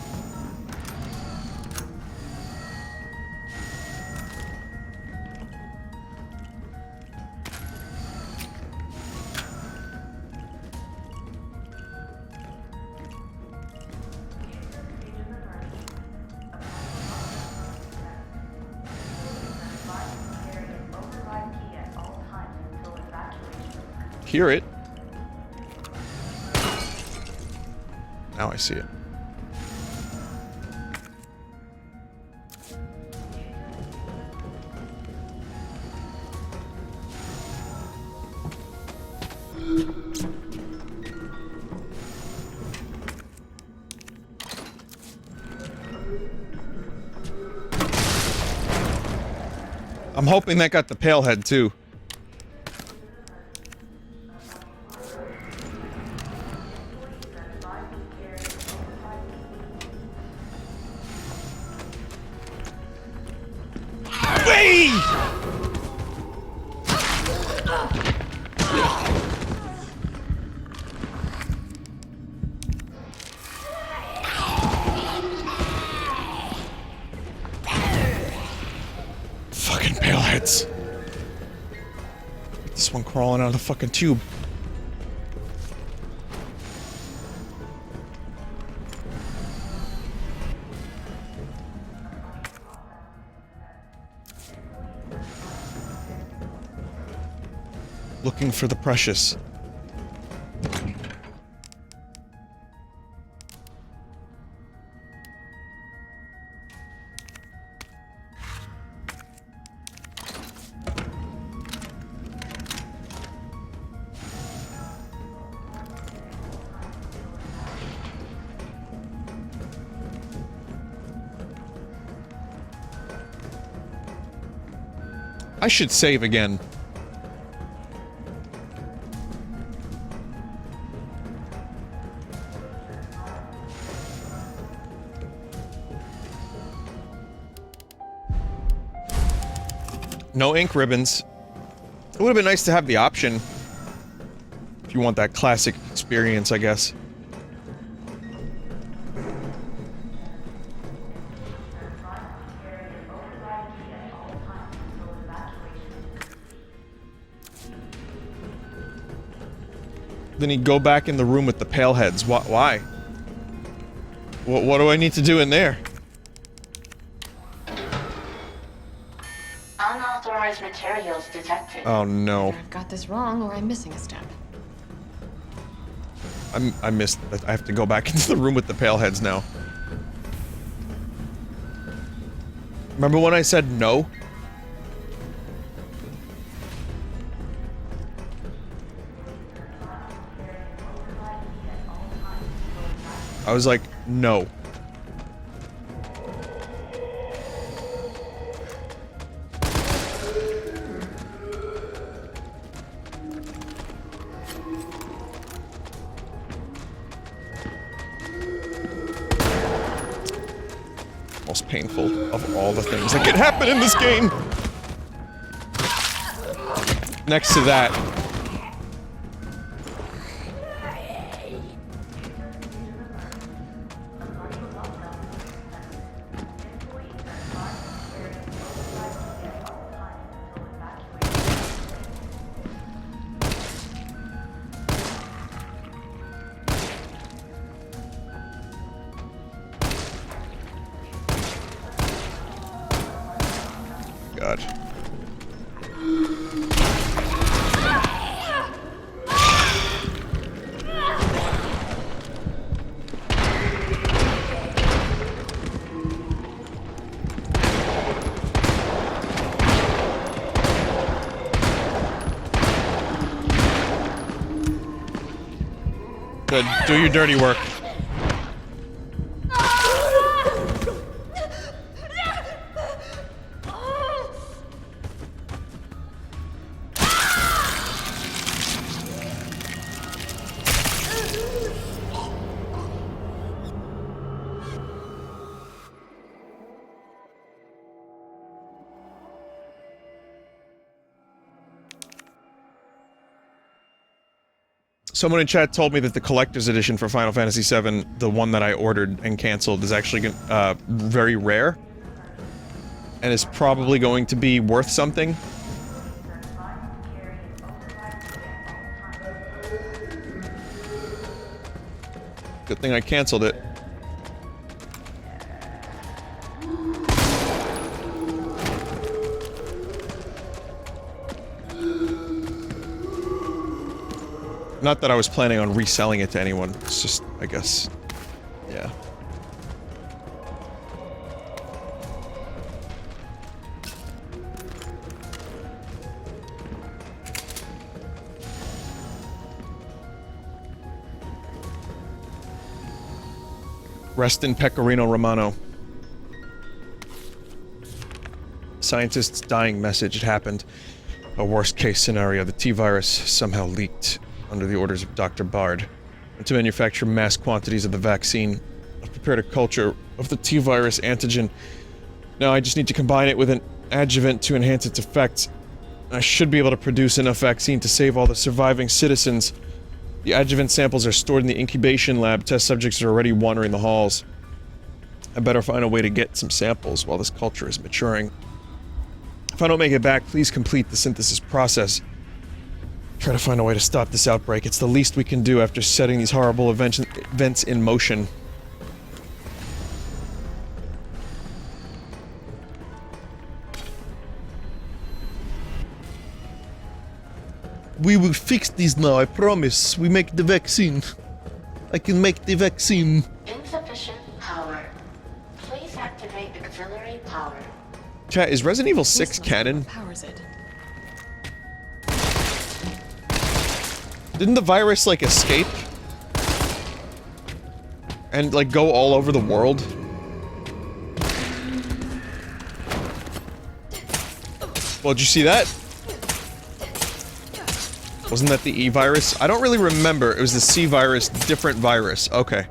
Hear it. Now I see it. I'm hoping that got the pale head too. Wait! Fucking paleheads. This one crawling out of the fucking tube. Looking for the precious. I should save again. No ink ribbons. It would have been nice to have the option. If you want that classic experience, I guess. Then he'd go back in the room with the paleheads. Why? What do I need to do in there? Unauthorized materials detected. Oh no. I've got this wrong, or I'm missing a step. I missed that. I have to go back into the room with the paleheads now. Remember when I said no? I was like, no. Most painful of all the things that could happen in this game. Next to that. God. Good. Do your dirty work. Someone in chat told me that the collector's edition for Final Fantasy VII, the one that I ordered and canceled, is actually very rare. And is probably going to be worth something. Good thing I canceled it. Not that I was planning on reselling it to anyone, it's just, I guess, yeah. Rest in Pecorino Romano. scientist's dying message had happened. A worst-case scenario, the T-virus somehow leaked under the orders of Dr. Bard. And to manufacture mass quantities of the vaccine, I've prepared a culture of the T-virus antigen. Now I just need to combine it with an adjuvant to enhance its effects. I should be able to produce enough vaccine to save all the surviving citizens. The adjuvant samples are stored in the incubation lab. Test subjects are already wandering the halls. I better find a way to get some samples while this culture is maturing. If I don't make it back, please complete the synthesis process. Try to find a way to stop this outbreak. It's the least we can do after setting these horrible events in motion. We will fix this now, I promise. We make the vaccine. I can make the vaccine. Insufficient power. Please activate auxiliary power. Chat, is Resident Evil 6 canon? Powers it. Didn't the virus, like, escape? And, like, go all over the world? Well, did you see that? Wasn't that the E virus? I don't really remember. It was the C virus, different virus. Okay.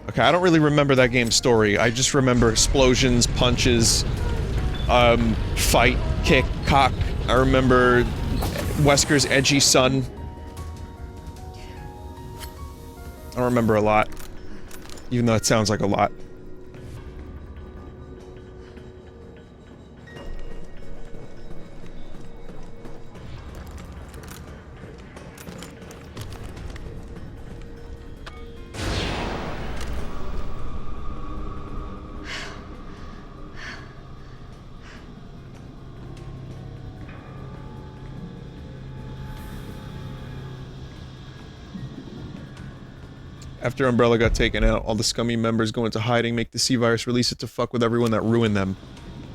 Okay, I don't really remember that game's story. I just remember explosions, punches, fight, kick, cock. I remember Wesker's edgy son. I don't remember a lot. Even though it sounds like a lot. After Umbrella got taken out, all the scummy members go into hiding, make the C-Virus, release it to fuck with everyone that ruined them.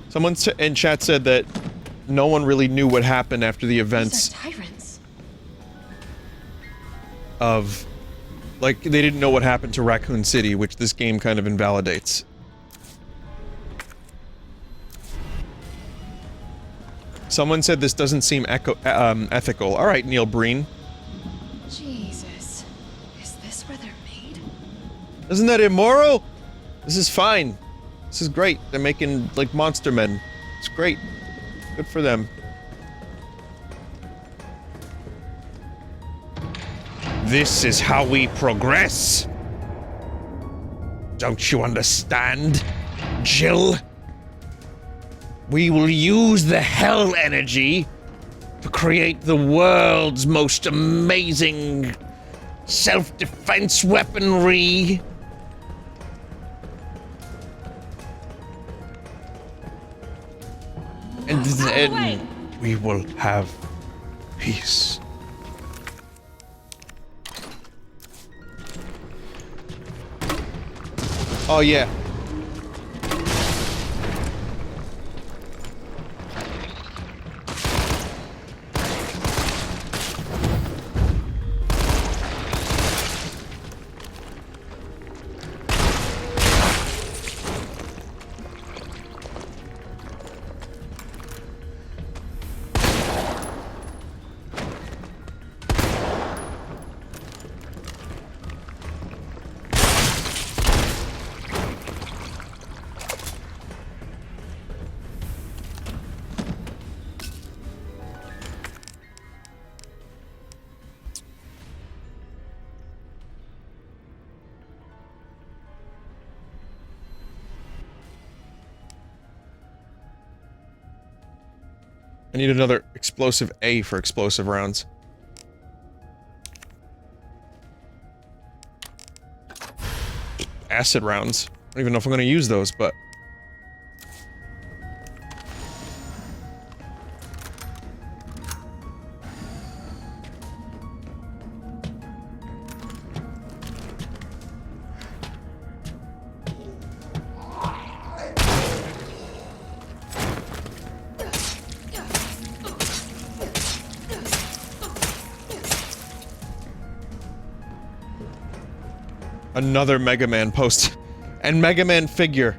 Someone in chat said that no one really knew what happened after the events. These are tyrants. Of... like, they didn't know what happened to Raccoon City, which this game kind of invalidates. Someone said this doesn't seem ethical. Alright, Neil Breen. Jesus. Is this where they're made? Isn't that immoral? This is fine. This is great. They're making, like, monster men. It's great. Good for them. This is how we progress. Don't you understand, Jill? We will use the hell energy to create the world's most amazing self-defense weaponry. And then we will have peace. Oh yeah. I need another explosive A for explosive rounds. Acid rounds. I don't even know if I'm gonna use those, but... Another Mega Man post. And Mega Man figure.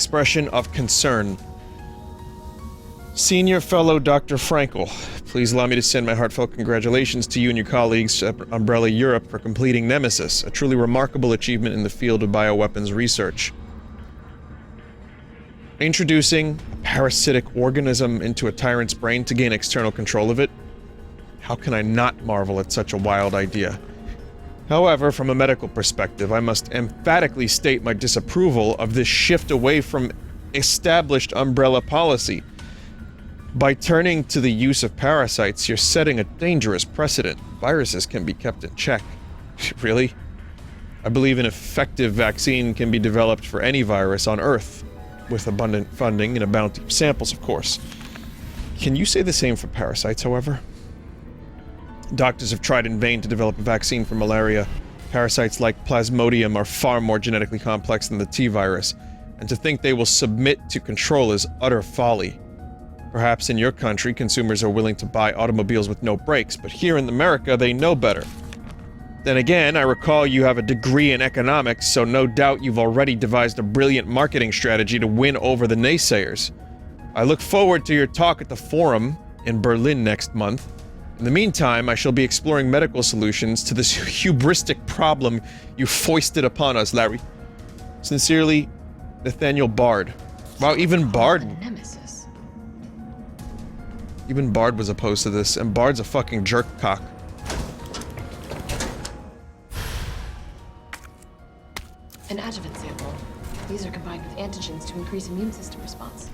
expression of concern. Senior fellow Dr. Frankel, please allow me to send my heartfelt congratulations to you and your colleagues at Umbrella Europe for completing Nemesis, a truly remarkable achievement in the field of bioweapons research. Introducing a parasitic organism into a tyrant's brain to gain external control of it? How can I not marvel at such a wild idea? However, from a medical perspective, I must emphatically state my disapproval of this shift away from established Umbrella policy. By turning to the use of parasites, you're setting a dangerous precedent. Viruses can be kept in check. Really? I believe an effective vaccine can be developed for any virus on Earth, with abundant funding and a bounty of samples, of course. Can you say the same for parasites, however? Doctors have tried in vain to develop a vaccine for malaria. Parasites like Plasmodium are far more genetically complex than the T-virus, and to think they will submit to control is utter folly. Perhaps in your country, consumers are willing to buy automobiles with no brakes, but here in America, they know better. Then again, I recall you have a degree in economics, so no doubt you've already devised a brilliant marketing strategy to win over the naysayers. I look forward to your talk at the Forum in Berlin next month. In the meantime, I shall be exploring medical solutions to this hubristic problem you foisted upon us, Larry. Sincerely, Nathaniel Bard. Wow, even Bard... Nemesis. Even Bard was opposed to this, and Bard's a fucking jerk cock. An adjuvant sample. These are combined with antigens to increase immune system response.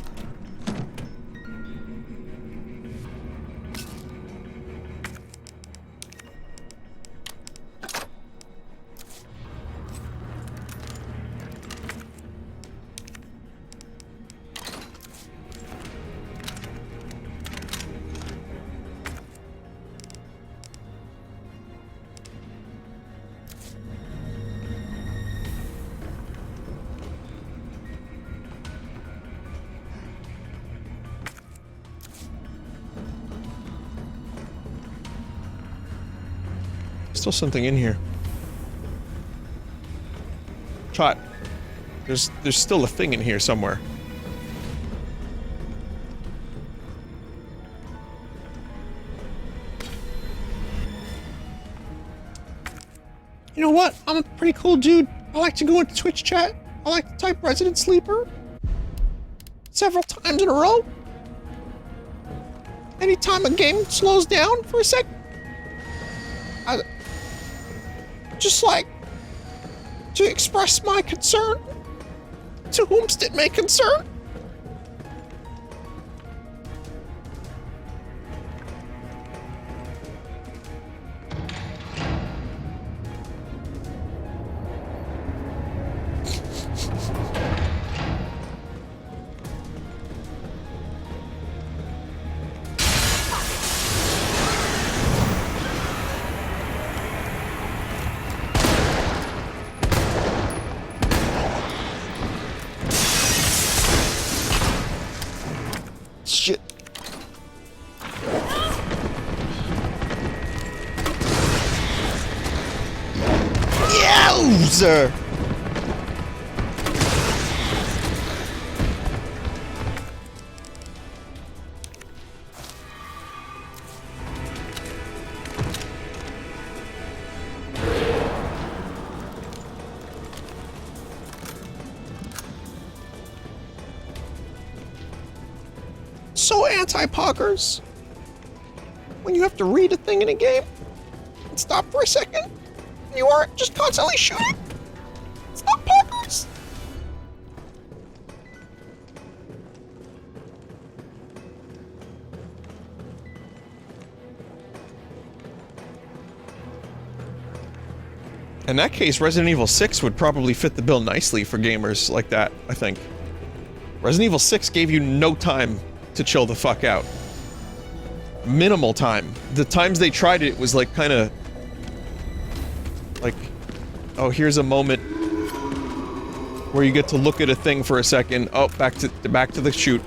Still something in here. Trot. There's still a thing in here somewhere. You know what? I'm a pretty cool dude. I like to go into Twitch chat. I like to type Resident Sleeper several times in a row. Anytime a game slows down for a sec, I just like to express my concern to whomst it may concern. Shit. Yowzer! So anti-poggers. When you have to read a thing in a game and stop for a second, you aren't just constantly shooting. It's not poggers. In that case, Resident Evil 6 would probably fit the bill nicely for gamers like that, I think. Resident Evil 6 gave you no time to chill the fuck out. Minimal time. The times they tried it was like kinda... like, oh, here's a moment where you get to look at a thing for a second. Oh, back to the shoot.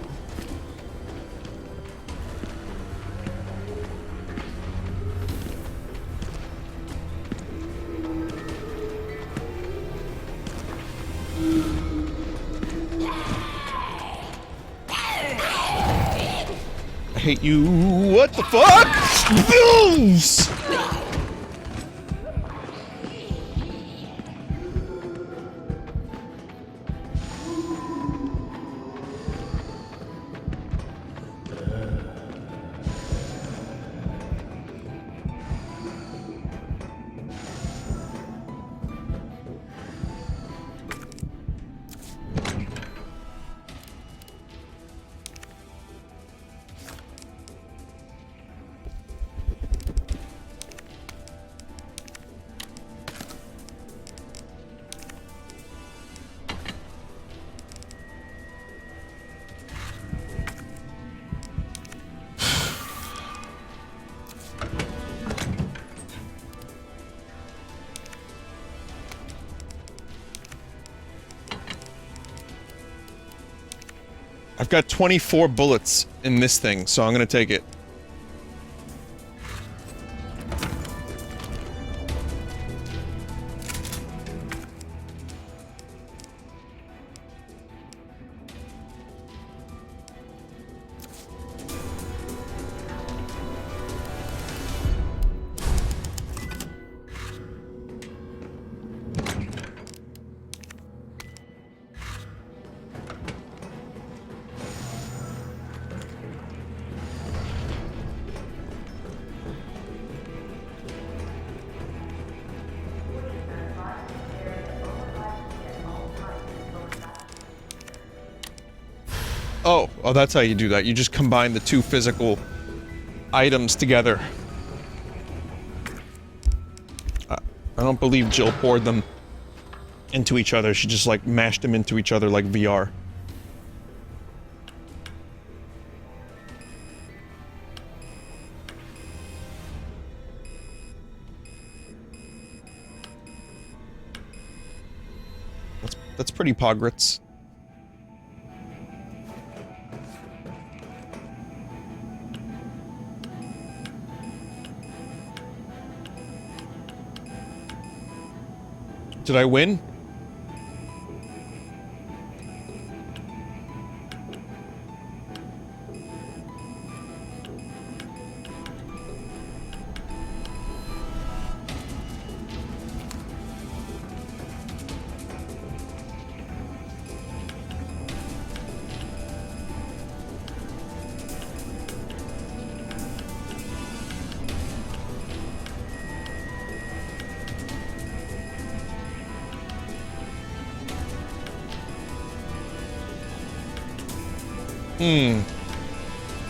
hate you. What the fuck? Booms! I've got 24 bullets in this thing, so I'm gonna take it. Oh, that's how you do that. You just combine the two physical items together. I don't believe Jill poured them into each other. She just, like, mashed them into each other like VR. That's pretty Pogrits. Did I win?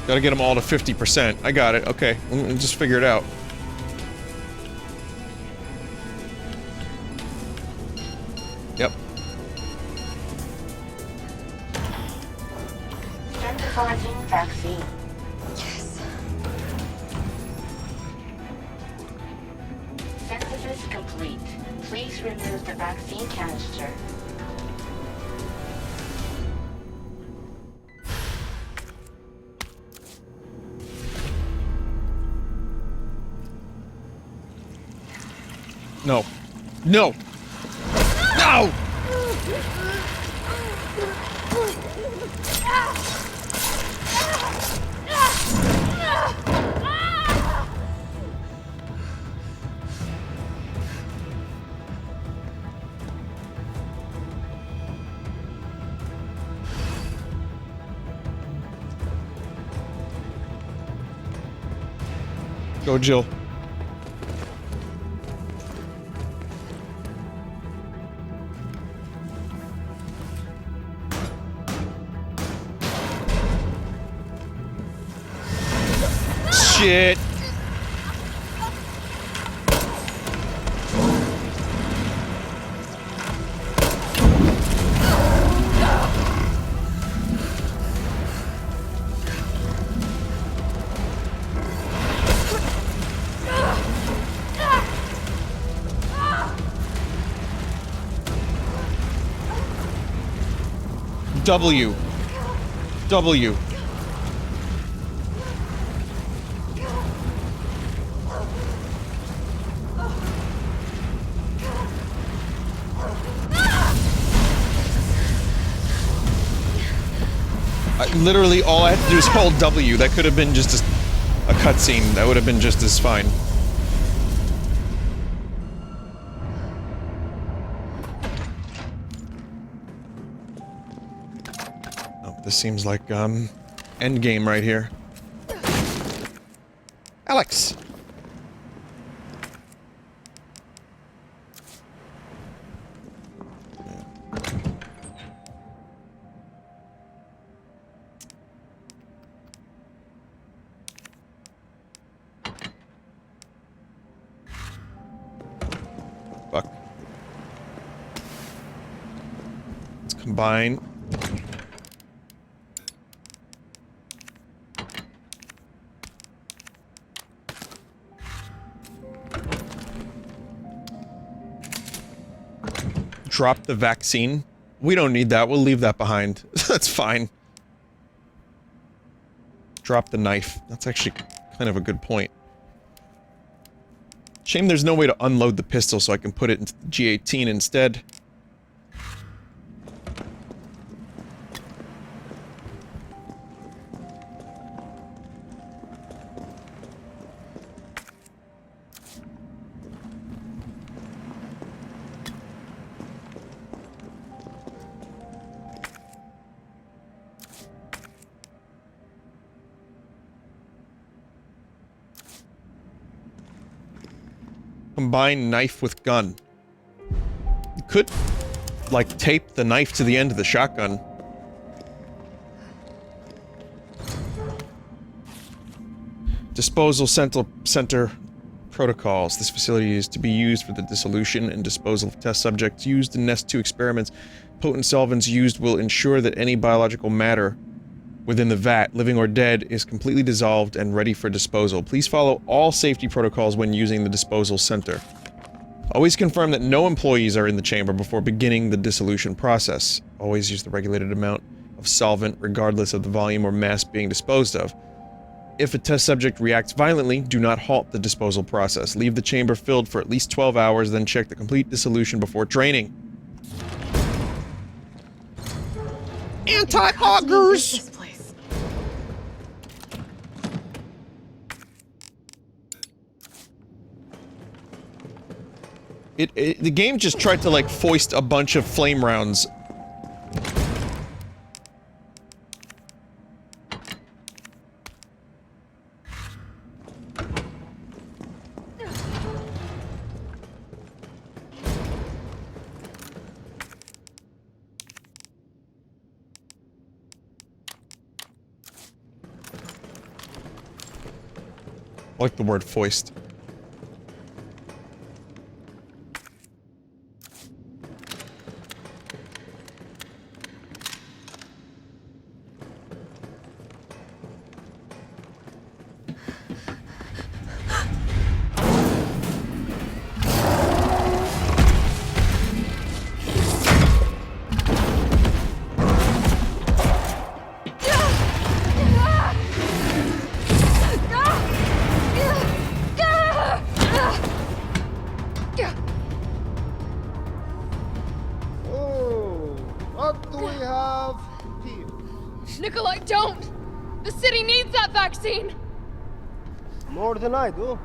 Gotta get them all to 50%. I got it. Okay. Just figure it out. Yep. Synthesizing vaccine. Yes. Synthesis complete. Please remove the vaccine canister. No. No! No! Go, Jill. Shit. W. W. Literally, all I had to do is hold W. That could have been just a cutscene. That would have been just as fine. Oh, this seems like, end game right here. Alex! Fuck. Let's combine. Drop the vaccine. We don't need that. We'll leave that behind. That's fine. Drop the knife. That's actually kind of a good point. Shame there's no way to unload the pistol so I can put it into the G18 instead. Combine knife with gun. You could, like, tape the knife to the end of the shotgun. Disposal center protocols. This facility is to be used for the dissolution and disposal of test subjects used in Nest 2 experiments. Potent solvents used will ensure that any biological matter within the vat, living or dead, is completely dissolved and ready for disposal. Please follow all safety protocols when using the disposal center. Always confirm that no employees are in the chamber before beginning the dissolution process. Always use the regulated amount of solvent regardless of the volume or mass being disposed of. If a test subject reacts violently, do not halt the disposal process. Leave the chamber filled for at least 12 hours, then check the complete dissolution before draining. Anti-augers! The game just tried to, like, foist a bunch of flame rounds. I like the word foist. Nicholai, don't! The city needs that vaccine! More than I do.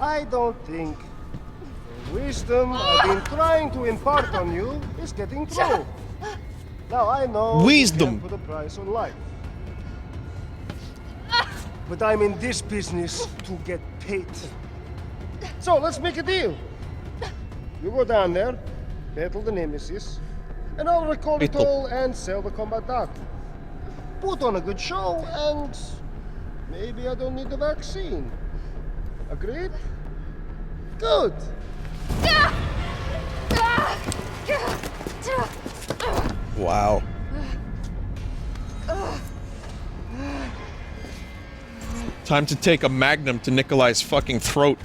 I don't think the wisdom I've been trying to impart on you is getting through. Now I know Wisdom. you can't put a price on life. But I'm in this business to get paid. So let's make a deal. You go down there, battle the Nemesis, and I'll record it all and sell the combat data. Put on a good show, and maybe I don't need the vaccine. Agreed? Good. Wow. Time to take a magnum to Nicholai's fucking throat.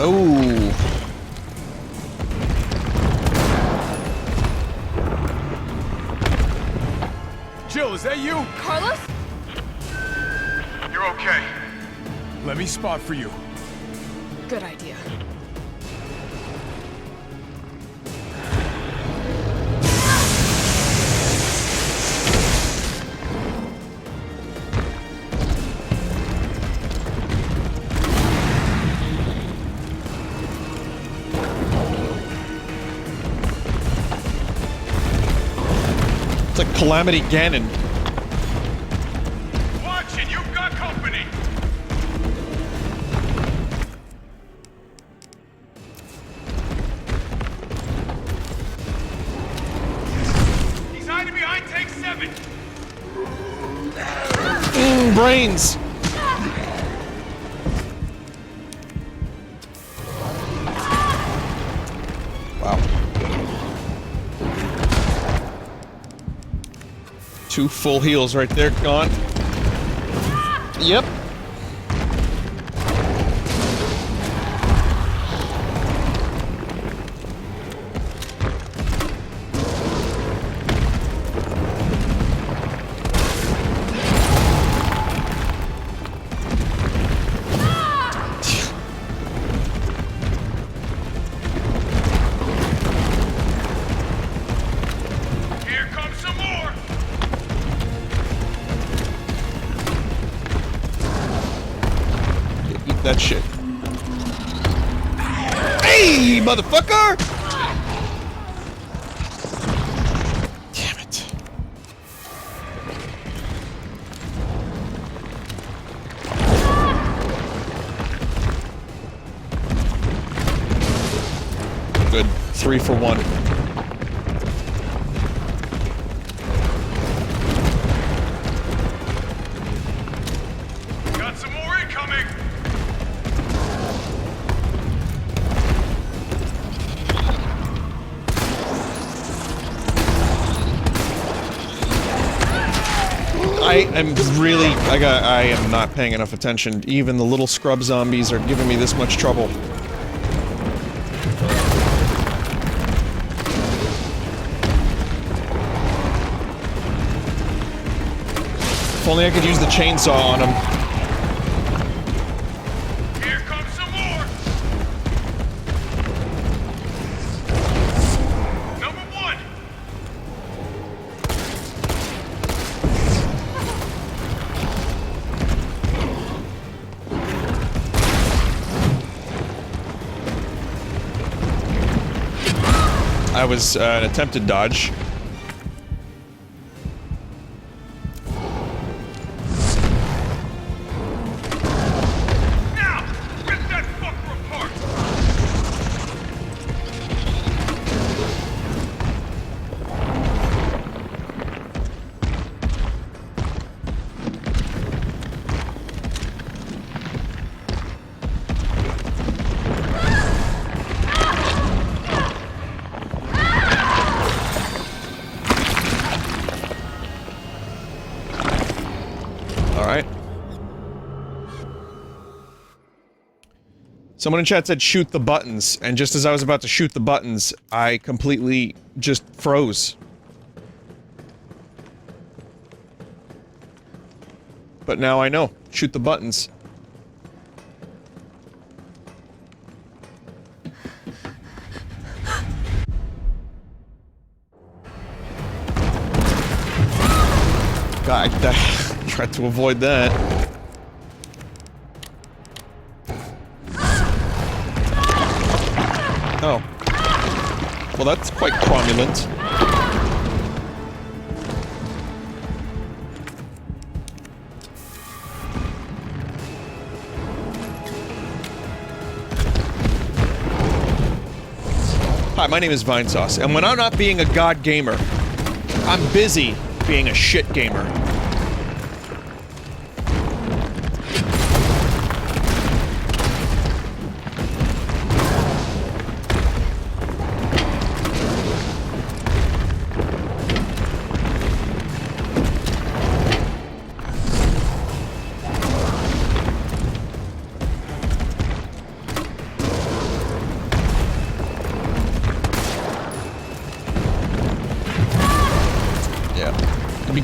Oh. Jill, is that you? Carlos? You're okay. Let me spot for you. Good idea. It's like Calamity Ganon. Watch it, you've got company. He's hiding behind tank 7. Brains. Wow. 2 full heals right there, gone. Yep. Here comes some more. Eat that shit. Hey, motherfucker! Damn it. Good. 3 for 1. Got some more incoming. I am not paying enough attention. Even the little scrub zombies are giving me this much trouble. If only I could use the chainsaw on them. Here comes some more. Number 1. I was an attempted dodge. Now, rip that fucker apart. Alright. Someone in chat said shoot the buttons, and just as I was about to shoot the buttons, I completely just froze. But now I know. Shoot the buttons. God, I tried to avoid that. Oh. Well, that's quite cromulent. Hi, my name is Vinesauce, and when I'm not being a god gamer, I'm busy being a shit gamer.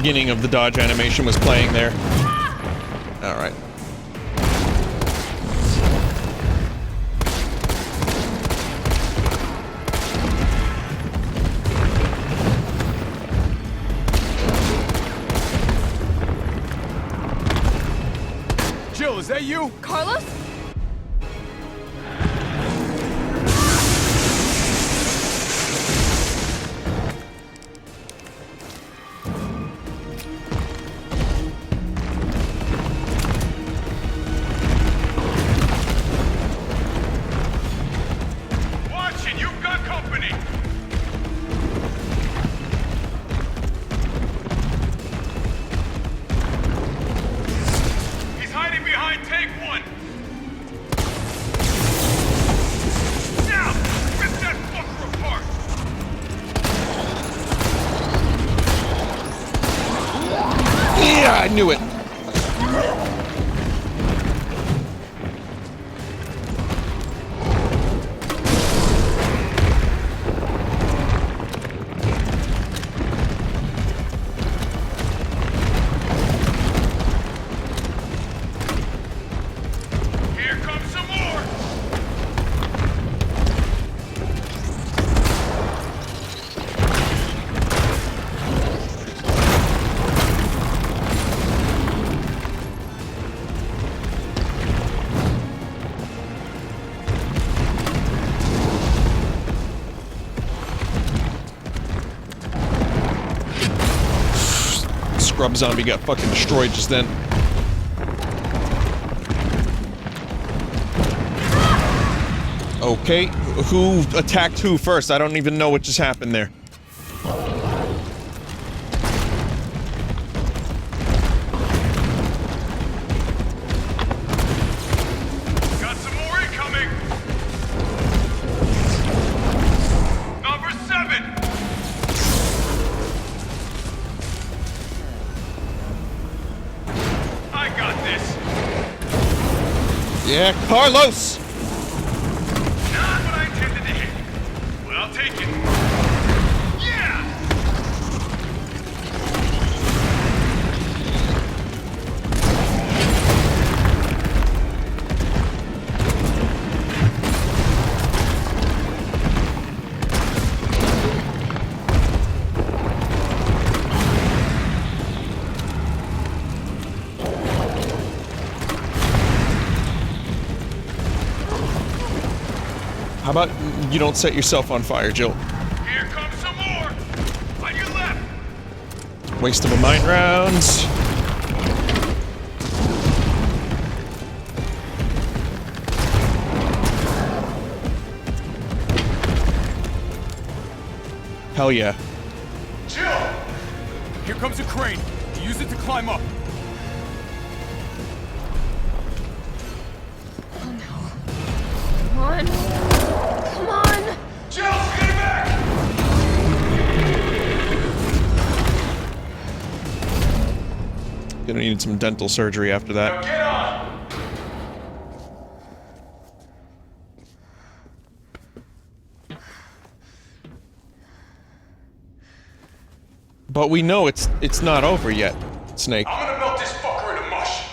beginning of the dodge animation was playing there. Alright. Jill, is that you? Carlos? Watch it, you've got company. He's hiding behind tank 1. Now, rip that fucker apart. Yeah, I knew it. Here comes some more. Scrub zombie got fucking destroyed just then. Okay, who attacked who first? I don't even know what just happened there. Got some more incoming. Number 7. I got this. Yeah, Carlos! Not what I intended to hit. But I'll take it. Yeah! How about you don't set yourself on fire, Jill? Here comes some more. On your left. Waste of a mine rounds. Hell yeah. Jill! Here comes a crane. Use it to climb up. Come on. Come on. Jill, stay back! Gonna need some dental surgery after that. Now get on! But we know it's not over yet, Snake. I'm gonna melt this fucker into mush.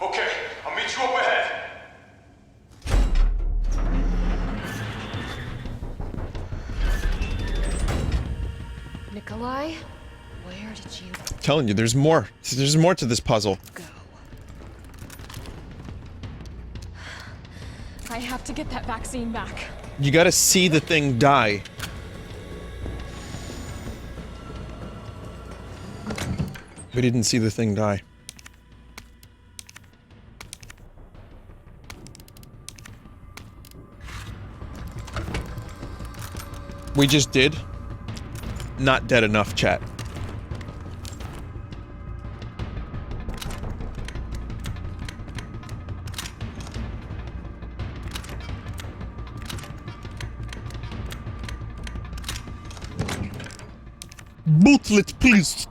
Okay, I'll meet you up ahead. Nicholai, where did you Telling you, there's more. There's more to this puzzle. go? I have to get that vaccine back. You gotta see the thing die. We didn't see the thing die. We just did. Not dead enough, chat. Bootlet, please.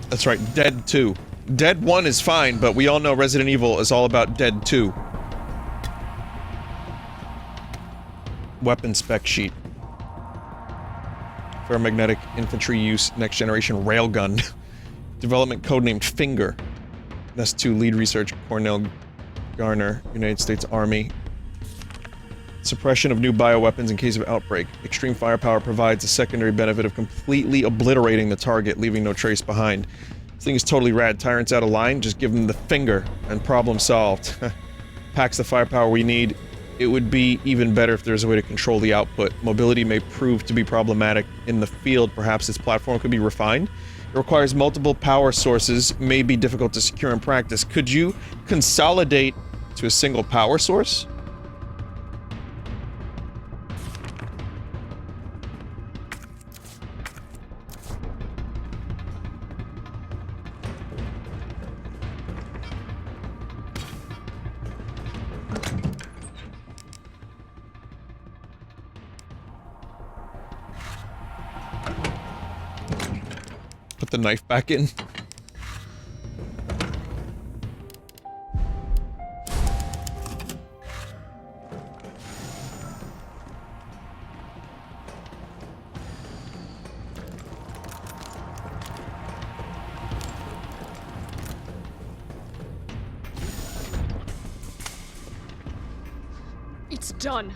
That's right, Dead 2. Dead 1 is fine, but we all know Resident Evil is all about Dead 2. Weapon spec sheet. Ferromagnetic infantry use, next generation railgun. Development codenamed Finger. S2 lead research, Cornell Garner, United States Army. Suppression of new bioweapons in case of outbreak. Extreme firepower provides a secondary benefit of completely obliterating the target, leaving no trace behind. This thing is totally rad. Tyrant's out of line, just give them the finger, and problem solved. Packs the firepower we need. It would be even better if there's a way to control the output. Mobility may prove to be problematic in the field. Perhaps this platform could be refined. It requires multiple power sources, may be difficult to secure in practice. Could you consolidate to a single power source? Put the knife back in. It's done.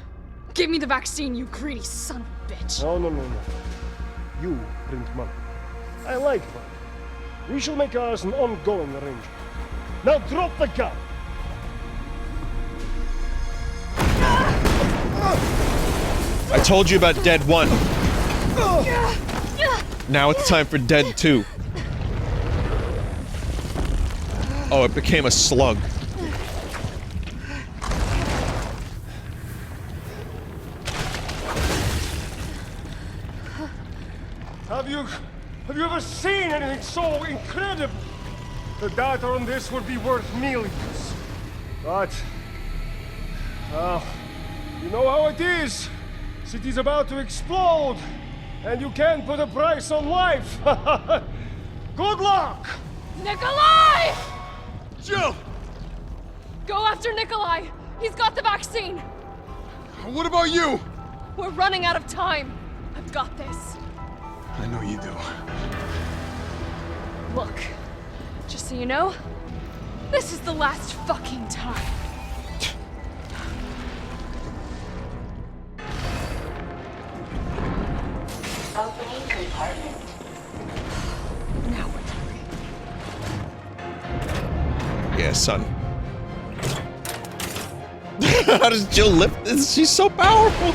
Give me the vaccine, you greedy son of a bitch. No. You print money. I like money. We shall make ours an ongoing arrangement. Now drop the gun! I told you about Dead 1. Now it's time for Dead 2. Oh, it became a slug. Have you ever seen anything so incredible? The data on this would be worth millions. But, well, you know how it is. City's about to explode, and you can't put a price on life. Good luck! Nicholai! Jill! Go after Nicholai! He's got the vaccine! What about you? We're running out of time. I've got this. I know you do. Look, just so you know, this is the last fucking time. Opening compartment. Now we're talking. Yeah, son. How does Jill lift this? She's so powerful.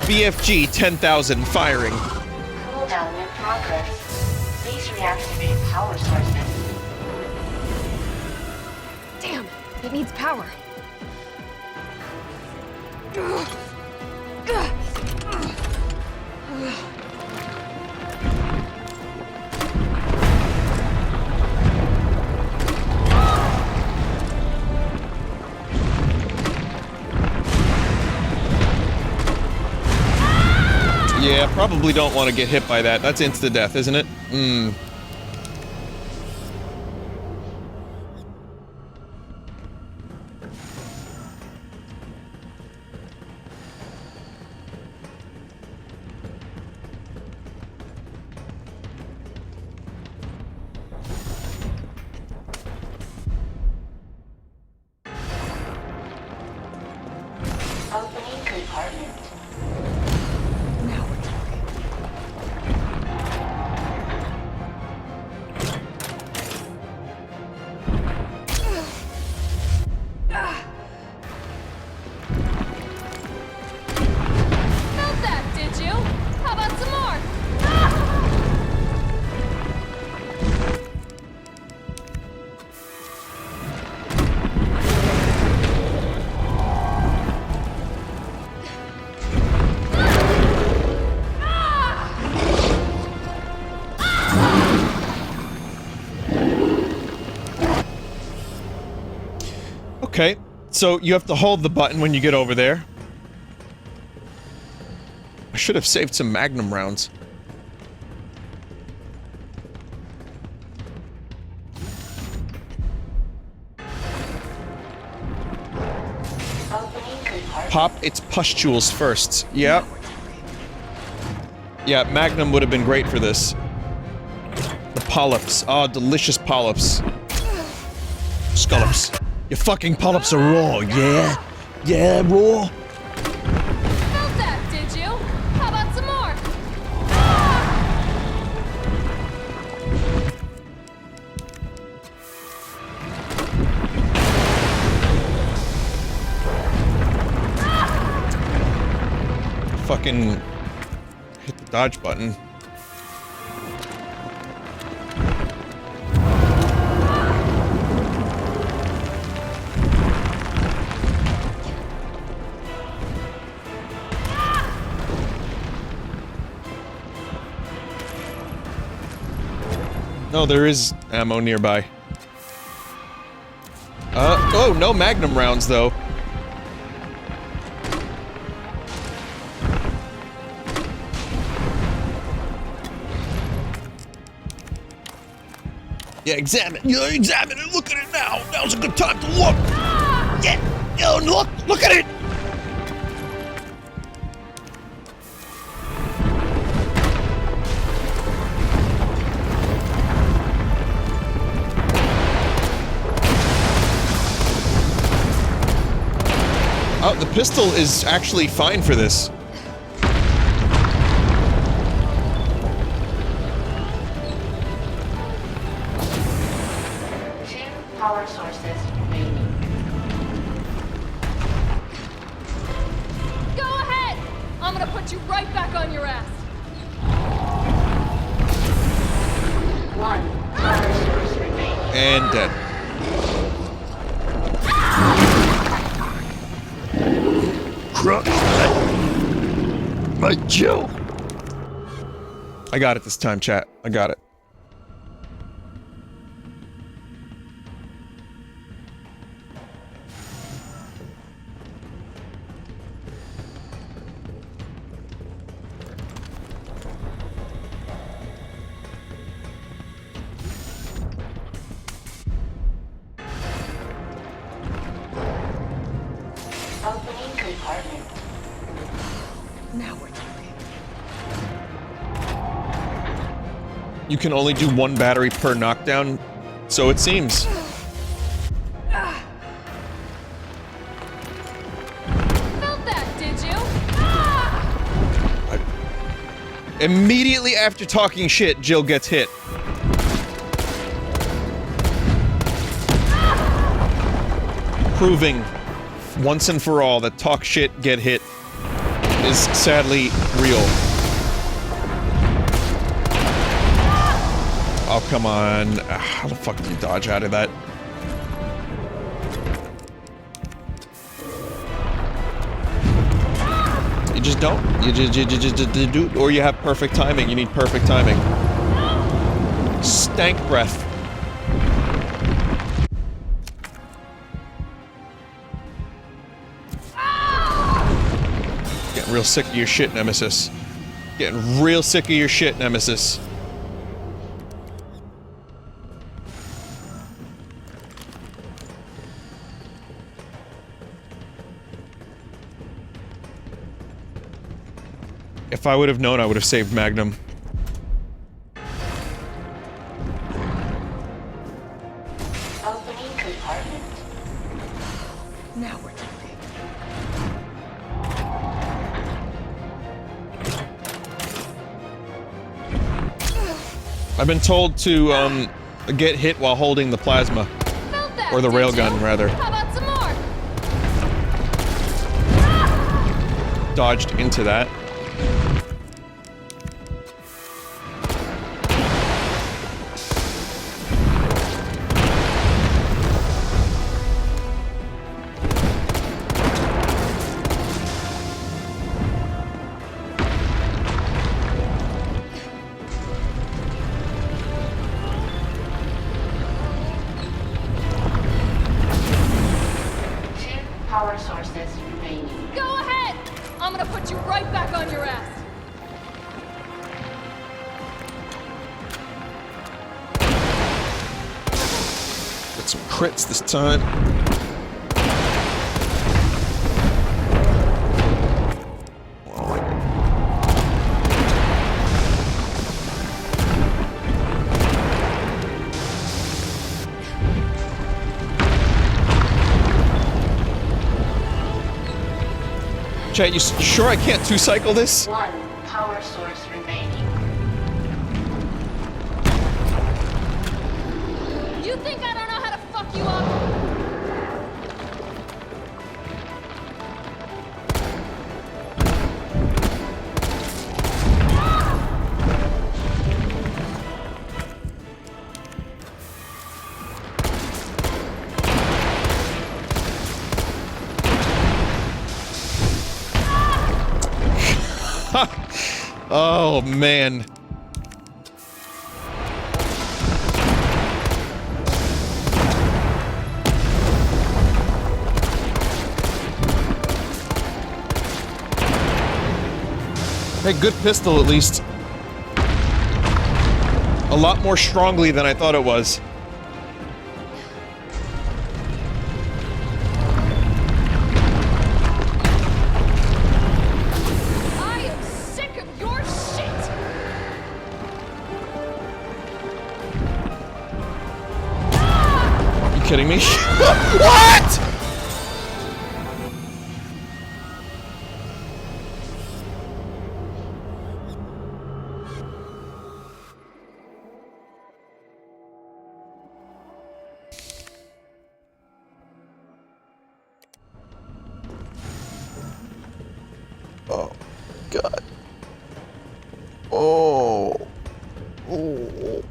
BFG 10,000 firing. Cooldown in progress. Please reactivate power sources. Damn, it needs power. Yeah, probably don't want to get hit by that. That's insta-death, isn't it? Opening compartment. Now we're talking. Felt that, did you? How about some more? Okay, so you have to hold the button when you get over there. I should have saved some Magnum rounds. Pop its pustules first. Yep. Yeah, Magnum would have been great for this. The polyps. Oh, delicious polyps. Scallops. Your fucking polyps are raw, yeah? Yeah, raw? Felt that, did you? How about some more? Fucking hit the dodge button. No, there is ammo nearby. Oh, no Magnum rounds, though. Yeah, examine. Yeah, examine it. Look at it now. Now's a good time to look. Yeah. Yo, look at it. Oh, the pistol is actually fine for this. Power sources remaining. Go ahead! I'm gonna put you right back on your ass. One power source remaining. And dead. Crush that. My Joe. I got it this time, chat. I got it. Opening compartment. Now we're talking. You can only do one battery per knockdown, so it seems. Felt that, did you? Immediately after talking shit, Jill gets hit. Proving once and for all that talk shit, get hit is sadly real. Oh, come on. How the fuck do you dodge out of that? You just don't. You just do, or you have perfect timing. You need perfect timing. Stank breath. Getting real sick of your shit, Nemesis. Getting real sick of your shit, Nemesis. If I would have known, I would have saved Magnum. Opening compartment. Now we're talking. I've been told to, get hit while holding the plasma. Felt that, Or the did railgun, you? rather. How about some more? Dodged into that. Get some crits this time. Chat, you sure I can't two-cycle this? One power source remaining. You think I don't know how to fuck you up? Oh, man. Hey, good pistol, at least. A lot more strongly than I thought it was. Kidding me? What? Oh, God. Oh. Oh.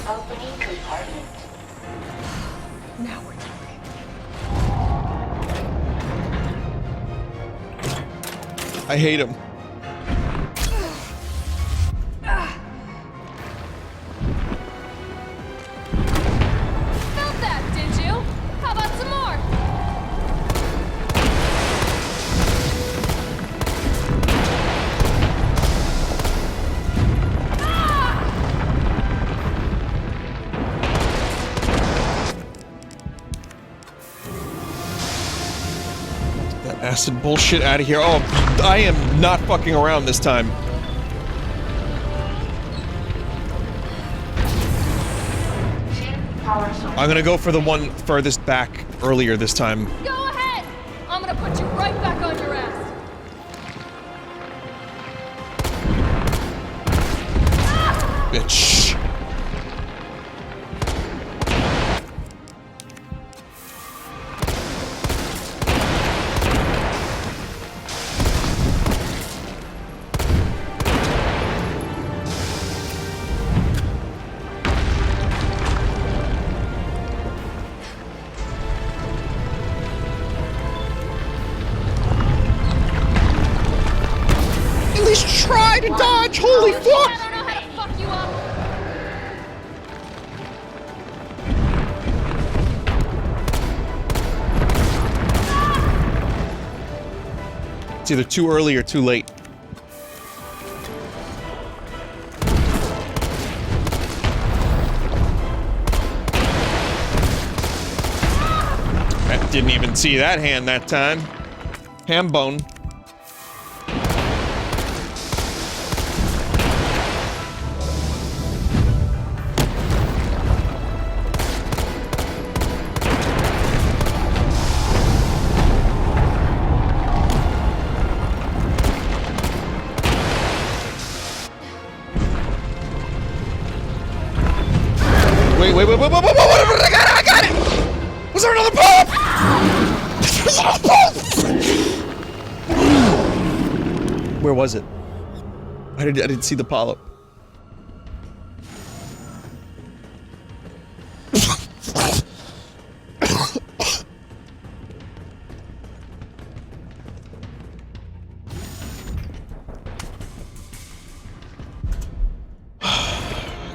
Opening compartment. Now we're talking. I hate him. Felt that, did you? How about some more? That acid bullshit out of here. Oh, I am not fucking around this time. I'm gonna go for the one furthest back earlier this time. Go ahead! I'm gonna put you right back on your ass. Bitch. At least try to dodge, holy I fuck! don't know how to fuck you up. It's either too early or too late. I didn't even see that hand that time. Ham bone. Wait, I got it! Was there another pop? There's another pop! Where was it? I didn't see the polyp.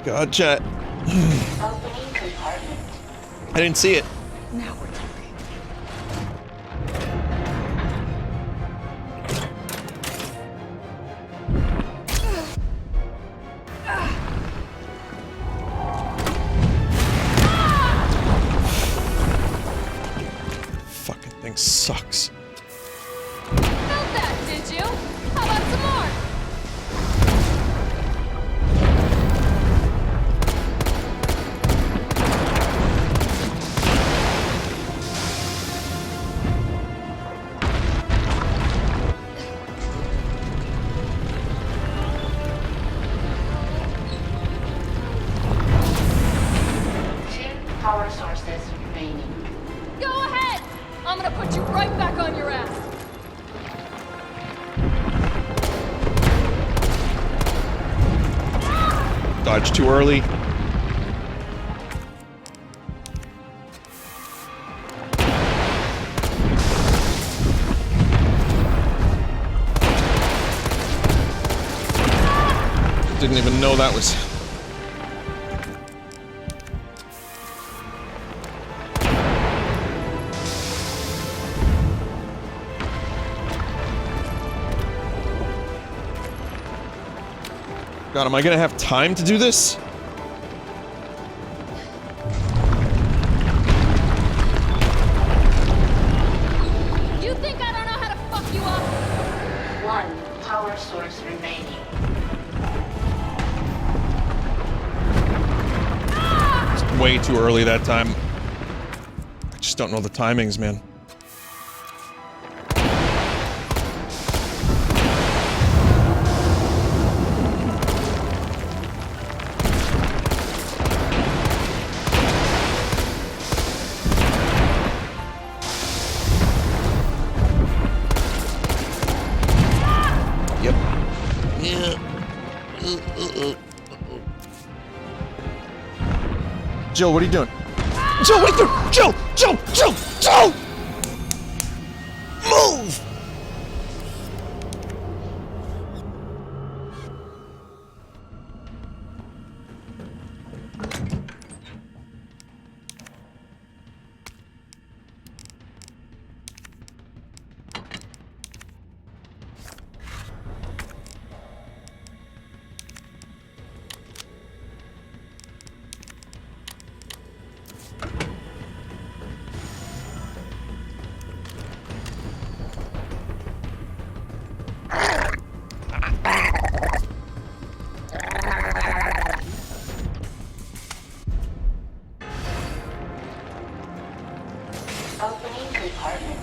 God, chat. Opening compartment. I didn't see it. Now we're talking. sucks. Felt that, did you? How about some more? Power sources remaining. Go ahead! I'm gonna put you right back on your ass. Dodge too early. Didn't even know that was... God, am I gonna have time to do this? You think I don't know how to fuck you up? One power source remaining. It's way too early that time. I just don't know the timings, man. Jill, what are you doing? Jill, what are you doing? Jill! Jill! Jill! Jill! Move! Opening compartment.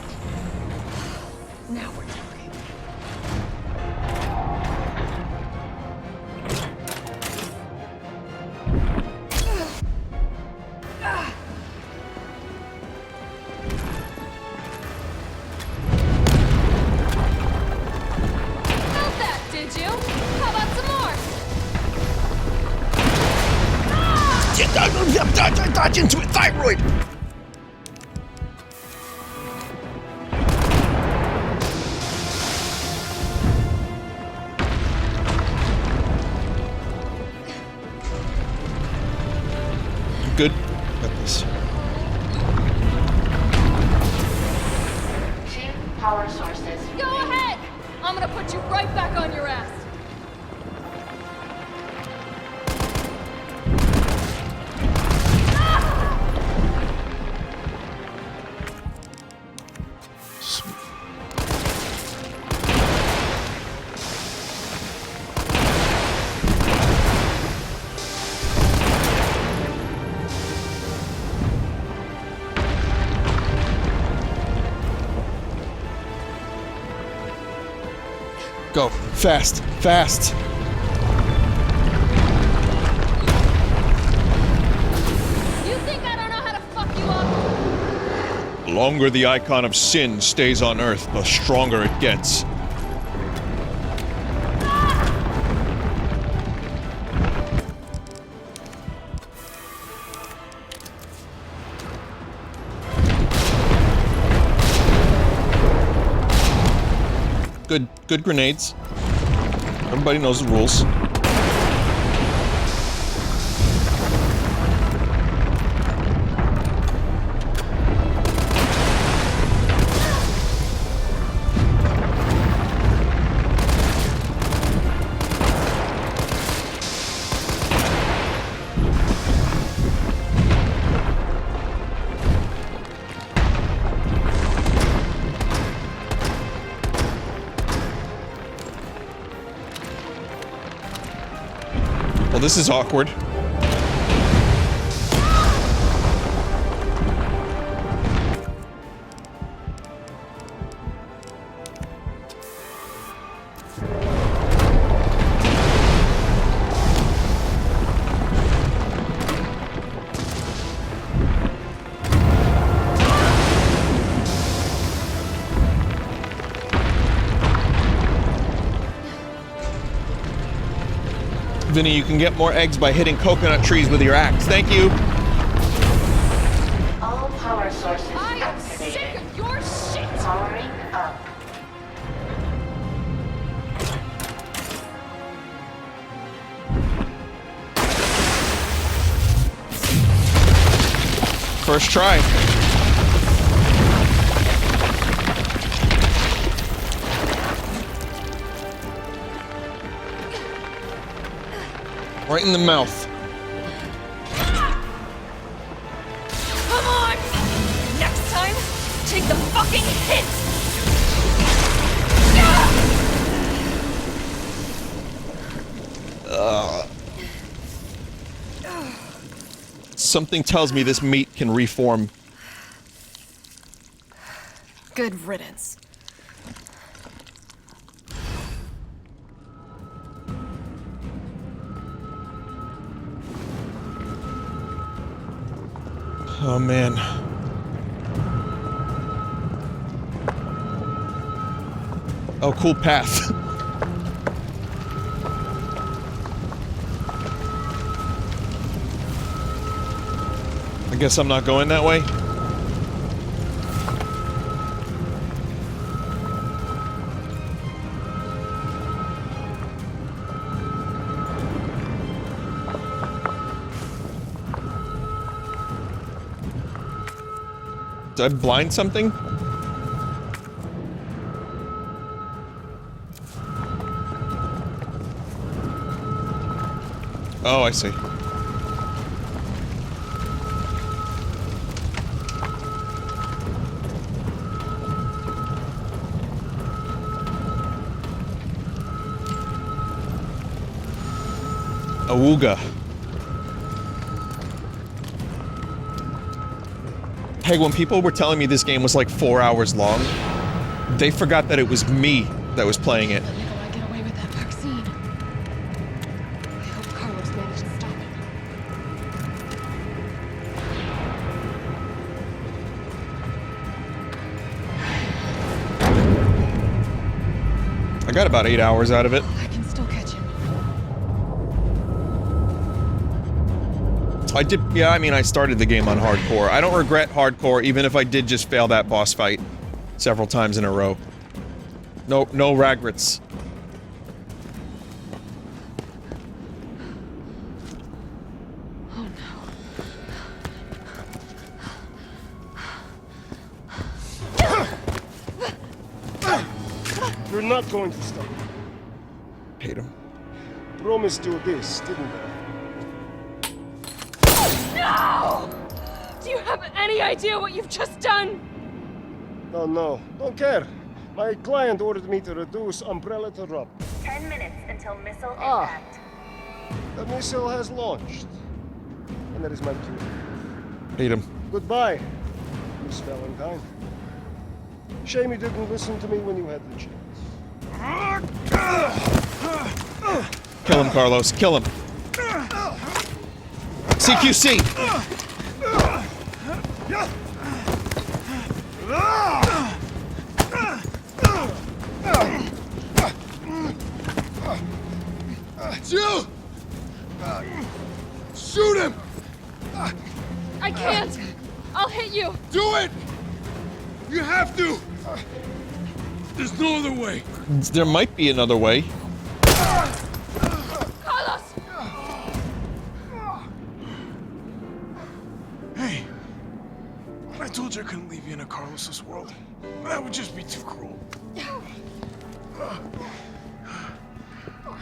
Now we're talking. Felt that, did you? How about some more? Dodge into it, thyroid! Good. Got this. Two power sources. Go ahead! I'm gonna put you right back on your ass. Go. Fast. Fast. You think I don't know how to fuck you up? The longer the icon of sin stays on Earth, the stronger it gets. Good grenades. Everybody knows the rules. Well, this is awkward. Vinny, you can get more eggs by hitting coconut trees with your axe. Thank you. All power sources I am activated. sick of your shit! Powering up. First try. Right in the mouth. Come on! Next time, take the fucking hit! Something tells me this meat can reform. Good riddance. Oh man. Oh, cool path. I guess I'm not going that way. Did I blind something? Oh, I see. Awooga. Hey, when people were telling me this game was like 4 hours long, they forgot that it was me that was playing it. Let Nicholai get away with that vaccine. I hope Carlos managed to stop it. I got about 8 hours out of it. I can still catch him. I did, yeah, I mean, I started the game on hardcore. I don't regret hardcore, even if I did just fail that boss fight several times in a row. No regrets. Oh no. You're not going to stop. Hate him. Promised you this, didn't I? No! Do you have any idea what you've just done? Oh no, don't care. My client ordered me to reduce Umbrella to rub. 10 minutes until missile Ah. impact. The missile has launched. And that is my cue. Hate him. Goodbye, Miss Valentine. Shame you didn't listen to me when you had the chance. Kill him, Carlos. Kill him. CQC! Jill! Shoot him! I can't! I'll hit you! Do it! You have to! There's no other way. There might be another way. Carlos! Hey, I told you I couldn't leave you in a Carlos's world. That would just be too cruel.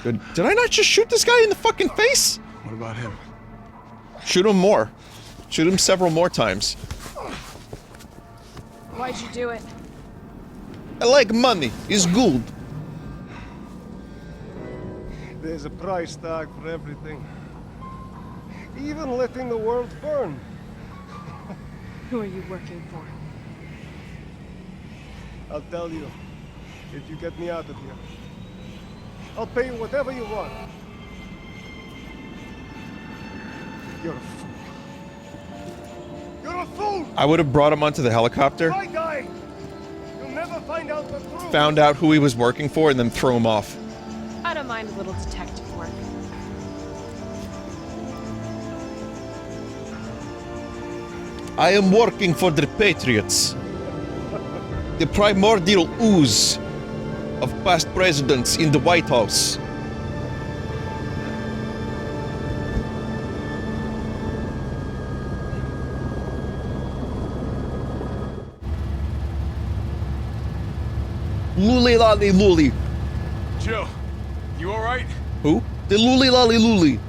Good. Did I not just shoot this guy in the fucking face? What about him? Shoot him more. Shoot him several more times. Why'd you do it? I like money. It's good. There's a price tag for everything. even letting the world burn. Who are you working for? I'll tell you, if you get me out of here. I'll pay you whatever you want. You're a fool. You're a fool! I would have brought him onto the helicopter, If I die, you'll never find out the truth. found out who he was working for, and then throw him off. I don't mind a little detective work. I am working for the Patriots. The primordial ooze of past presidents in the White House. Luli lolly luli. Jill, you alright? Who? The luli lolly luli.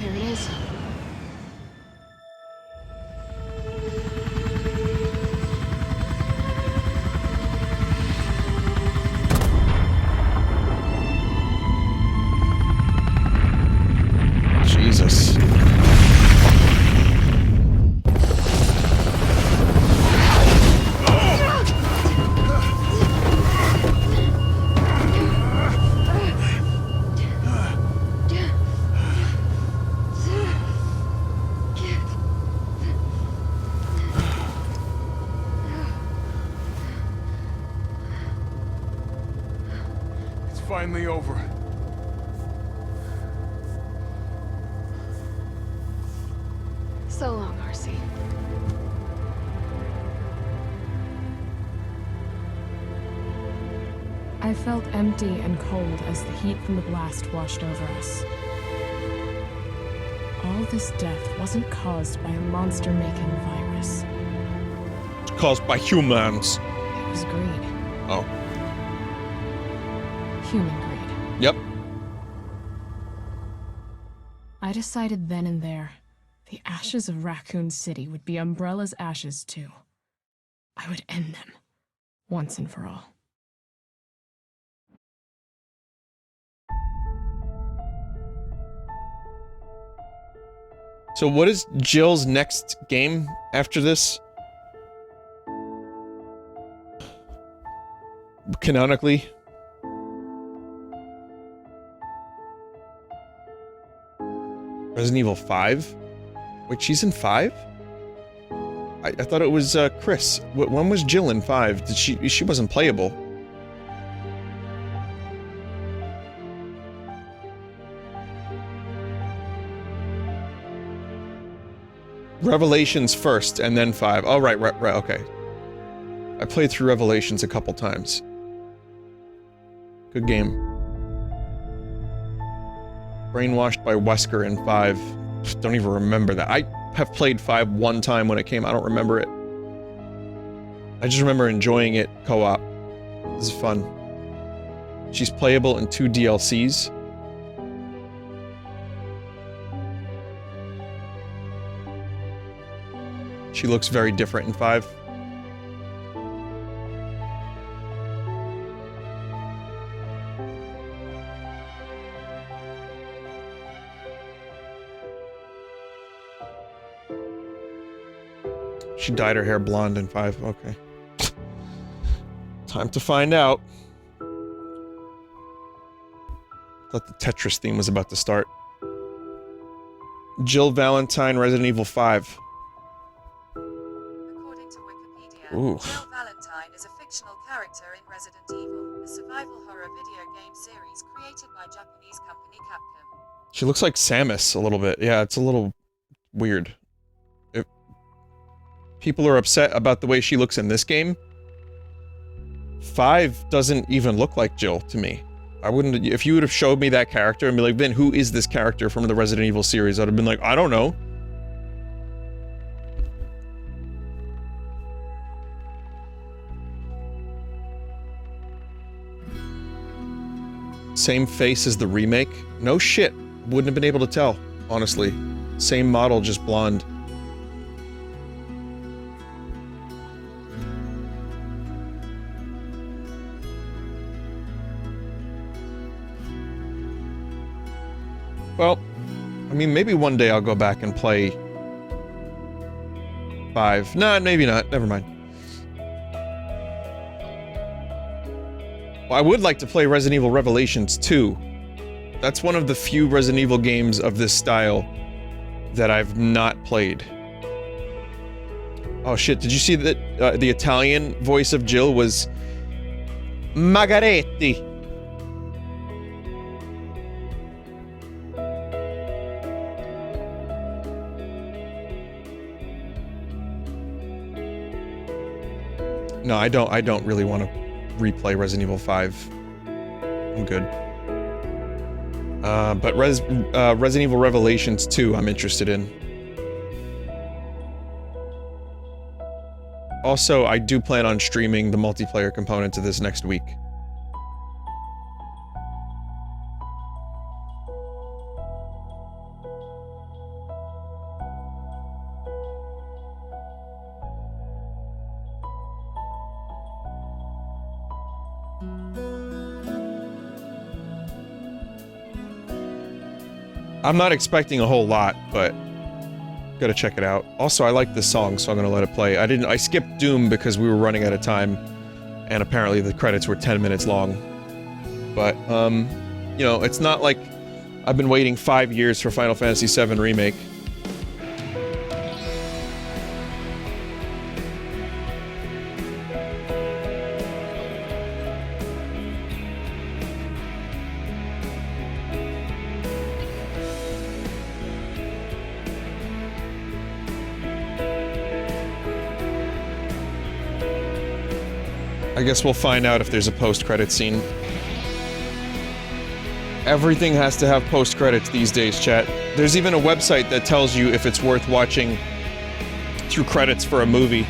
There it is. Jesus. It's finally over. So long, RC. I felt empty and cold as the heat from the blast washed over us. All this death wasn't caused by a monster-making virus. It's caused by humans. It was greed. Oh. Human greed. Yep. I decided then and there, the ashes of Raccoon City would be Umbrella's ashes too. I would end them, once and for all. So what is Jill's next game after this? Canonically? Resident Evil 5? Wait, she's in 5? I thought it was Chris. When was Jill in 5? Did she wasn't playable. Revelations first, and then 5. Oh, right, okay. I played through Revelations a couple times. Good game. Brainwashed by Wesker in 5. Don't even remember that. I have played 5 one time when it came. I don't remember it. I just remember enjoying it co-op. This is fun. She's playable in 2 DLCs. She looks very different in 5. She dyed her hair blonde in 5, okay. Time to find out. Thought the Tetris theme was about to start. Jill Valentine, Resident Evil 5. According to Wikipedia, Ooh. Jill Valentine is a fictional character in Resident Evil, a survival horror video game series created by Japanese company Capcom. She looks like Samus a little bit. Yeah, it's a little weird. If people are upset about the way she looks in this game, 5 doesn't even look like Jill to me. I wouldn't, if you would have showed me that character and be like, Vin, who is this character from the Resident Evil series? I'd have been like, I don't know. Same face as the remake? No shit. Wouldn't have been able to tell, honestly. Same model, just blonde. Well, I mean, maybe one day I'll go back and play 5. No, maybe not. Never mind. Well, I would like to play Resident Evil Revelations 2. That's one of the few Resident Evil games of this style that I've not played. Oh shit, did you see that the Italian voice of Jill was Margaretti? No, I don't really want to replay Resident Evil 5. I'm good. But Resident Evil Revelations 2 I'm interested in. Also, I do plan on streaming the multiplayer component to this next week. I'm not expecting a whole lot, but gotta check it out. Also, I like this song, so I'm gonna let it play. I skipped Doom because we were running out of time, and apparently the credits were 10 minutes long. But, you know, it's not like I've been waiting 5 years for Final Fantasy VII Remake. I guess we'll find out if there's a post-credit scene. Everything has to have post-credits these days, chat. There's even a website that tells you if it's worth watching through credits for a movie.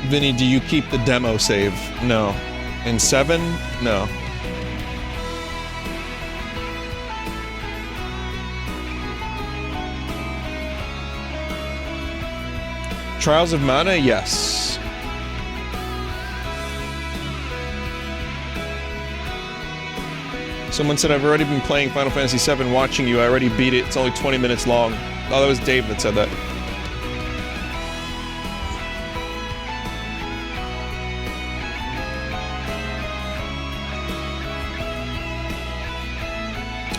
Vinny, do you keep the demo save? No. In 7? No. Trials of Mana? Yes. Someone said, I've already been playing Final Fantasy VII watching you. I already beat it. It's only 20 minutes long. Oh, that was Dave that said that.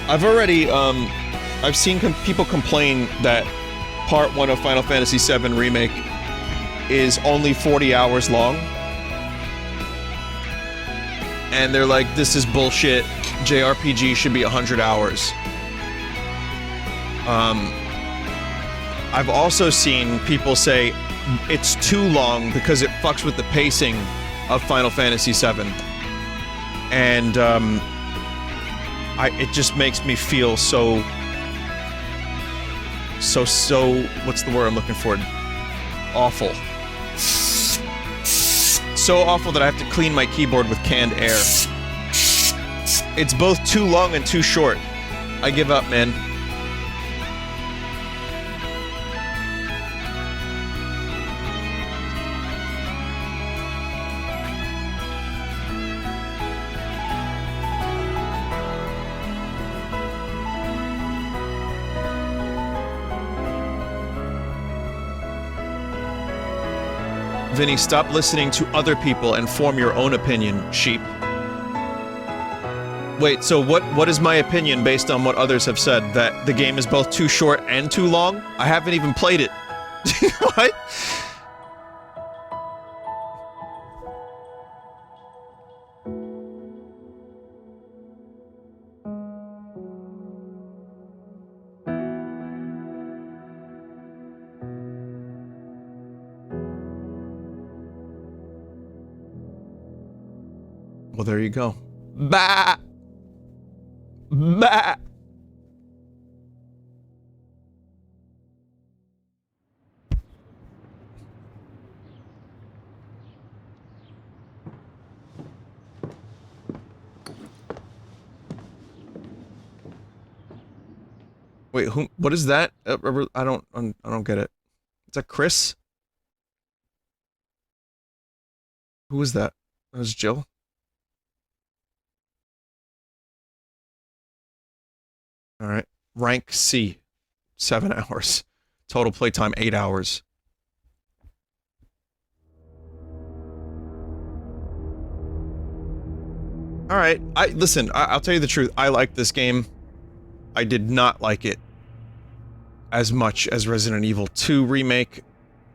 I've seen people complain that Part 1 of Final Fantasy VII Remake is only 40 hours long. And they're like, this is bullshit. JRPG should be 100 hours. I've also seen people say it's too long because it fucks with the pacing of Final Fantasy VII. And, it just makes me feel so, what's the word I'm looking for? Awful. So awful that I have to clean my keyboard with canned air. It's both too long and too short. I give up, man. Vinny, stop listening to other people and form your own opinion, sheep. Wait, so what is my opinion based on what others have said? That the game is both too short and too long? I haven't even played it. What? Well, there you go. Bah! Bah! Wait, who? What is that? I don't get it. Is that Chris? Who was that? That was Jill? Alright. Rank C. 7 hours. Total playtime 8 hours. Alright, listen, I'll tell you the truth. I like this game. I did not like it as much as Resident Evil 2 Remake.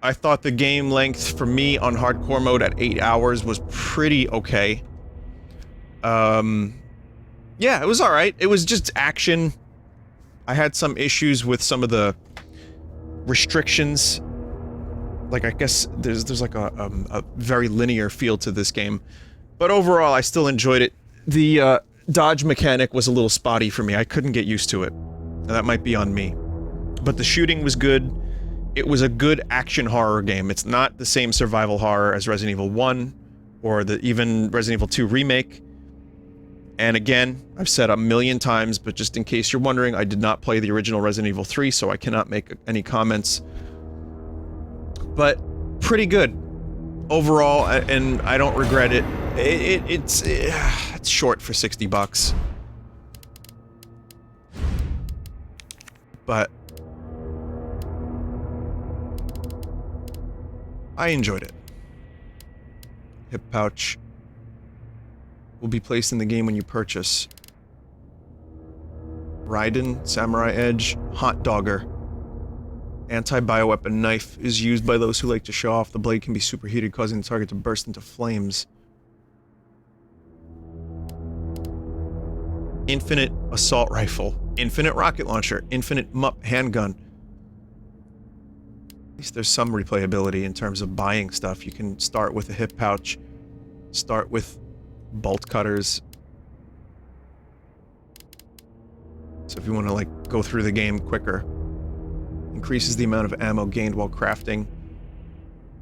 I thought the game length for me on hardcore mode at 8 hours was pretty okay. Yeah, it was alright. It was just action. I had some issues with some of the restrictions. Like, I guess there's like a very linear feel to this game. But overall, I still enjoyed it. The, dodge mechanic was a little spotty for me. I couldn't get used to it. And that might be on me. But the shooting was good. It was a good action horror game. It's not the same survival horror as Resident Evil 1, or even Resident Evil 2 Remake. And again, I've said a million times, but just in case you're wondering, I did not play the original Resident Evil 3, so I cannot make any comments. But, pretty good. Overall, and I don't regret it. It's short for $60. But I enjoyed it. Hip pouch will be placed in the game when you purchase. Raiden, Samurai Edge, Hot Dogger. Anti-bioweapon knife is used by those who like to show off. The blade can be superheated, causing the target to burst into flames. Infinite assault rifle. Infinite rocket launcher. Infinite MUP handgun. At least there's some replayability in terms of buying stuff. You can start with a hip pouch. Start with bolt cutters. So if you want to, like, go through the game quicker. Increases the amount of ammo gained while crafting.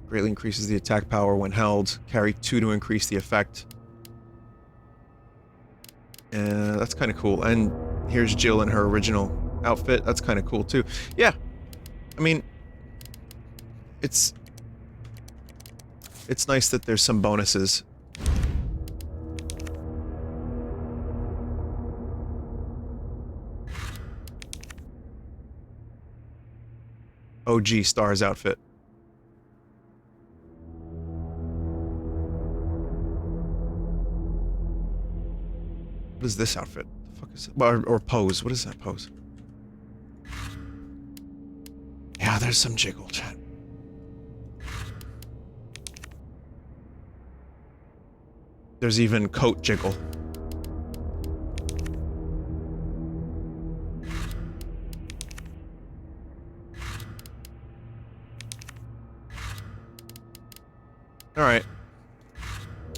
Greatly increases the attack power when held. Carry 2 to increase the effect. That's kind of cool. And here's Jill in her original outfit. That's kind of cool, too. Yeah. I mean, it's nice that there's some bonuses. OG Star's outfit. What is this outfit? The fuck is it? Or pose. What is that pose? Yeah, there's some jiggle, chat. There's even coat jiggle. Alright.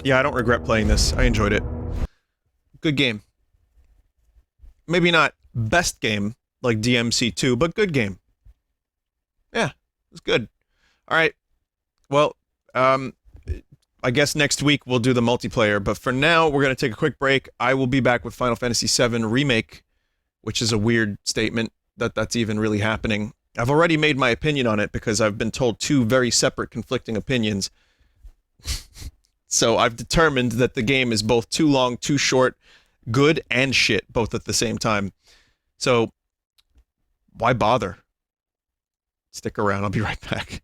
Yeah, I don't regret playing this. I enjoyed it. Good game. Maybe not best game, like DMC2, but good game. Yeah, it was good. Alright. Well, I guess next week we'll do the multiplayer, but for now, we're gonna take a quick break. I will be back with Final Fantasy VII Remake, which is a weird statement that that's even really happening. I've already made my opinion on it because I've been told 2 very separate conflicting opinions. So I've determined that the game is both too long, too short, good and shit, both at the same time. So, why bother? Stick around, I'll be right back.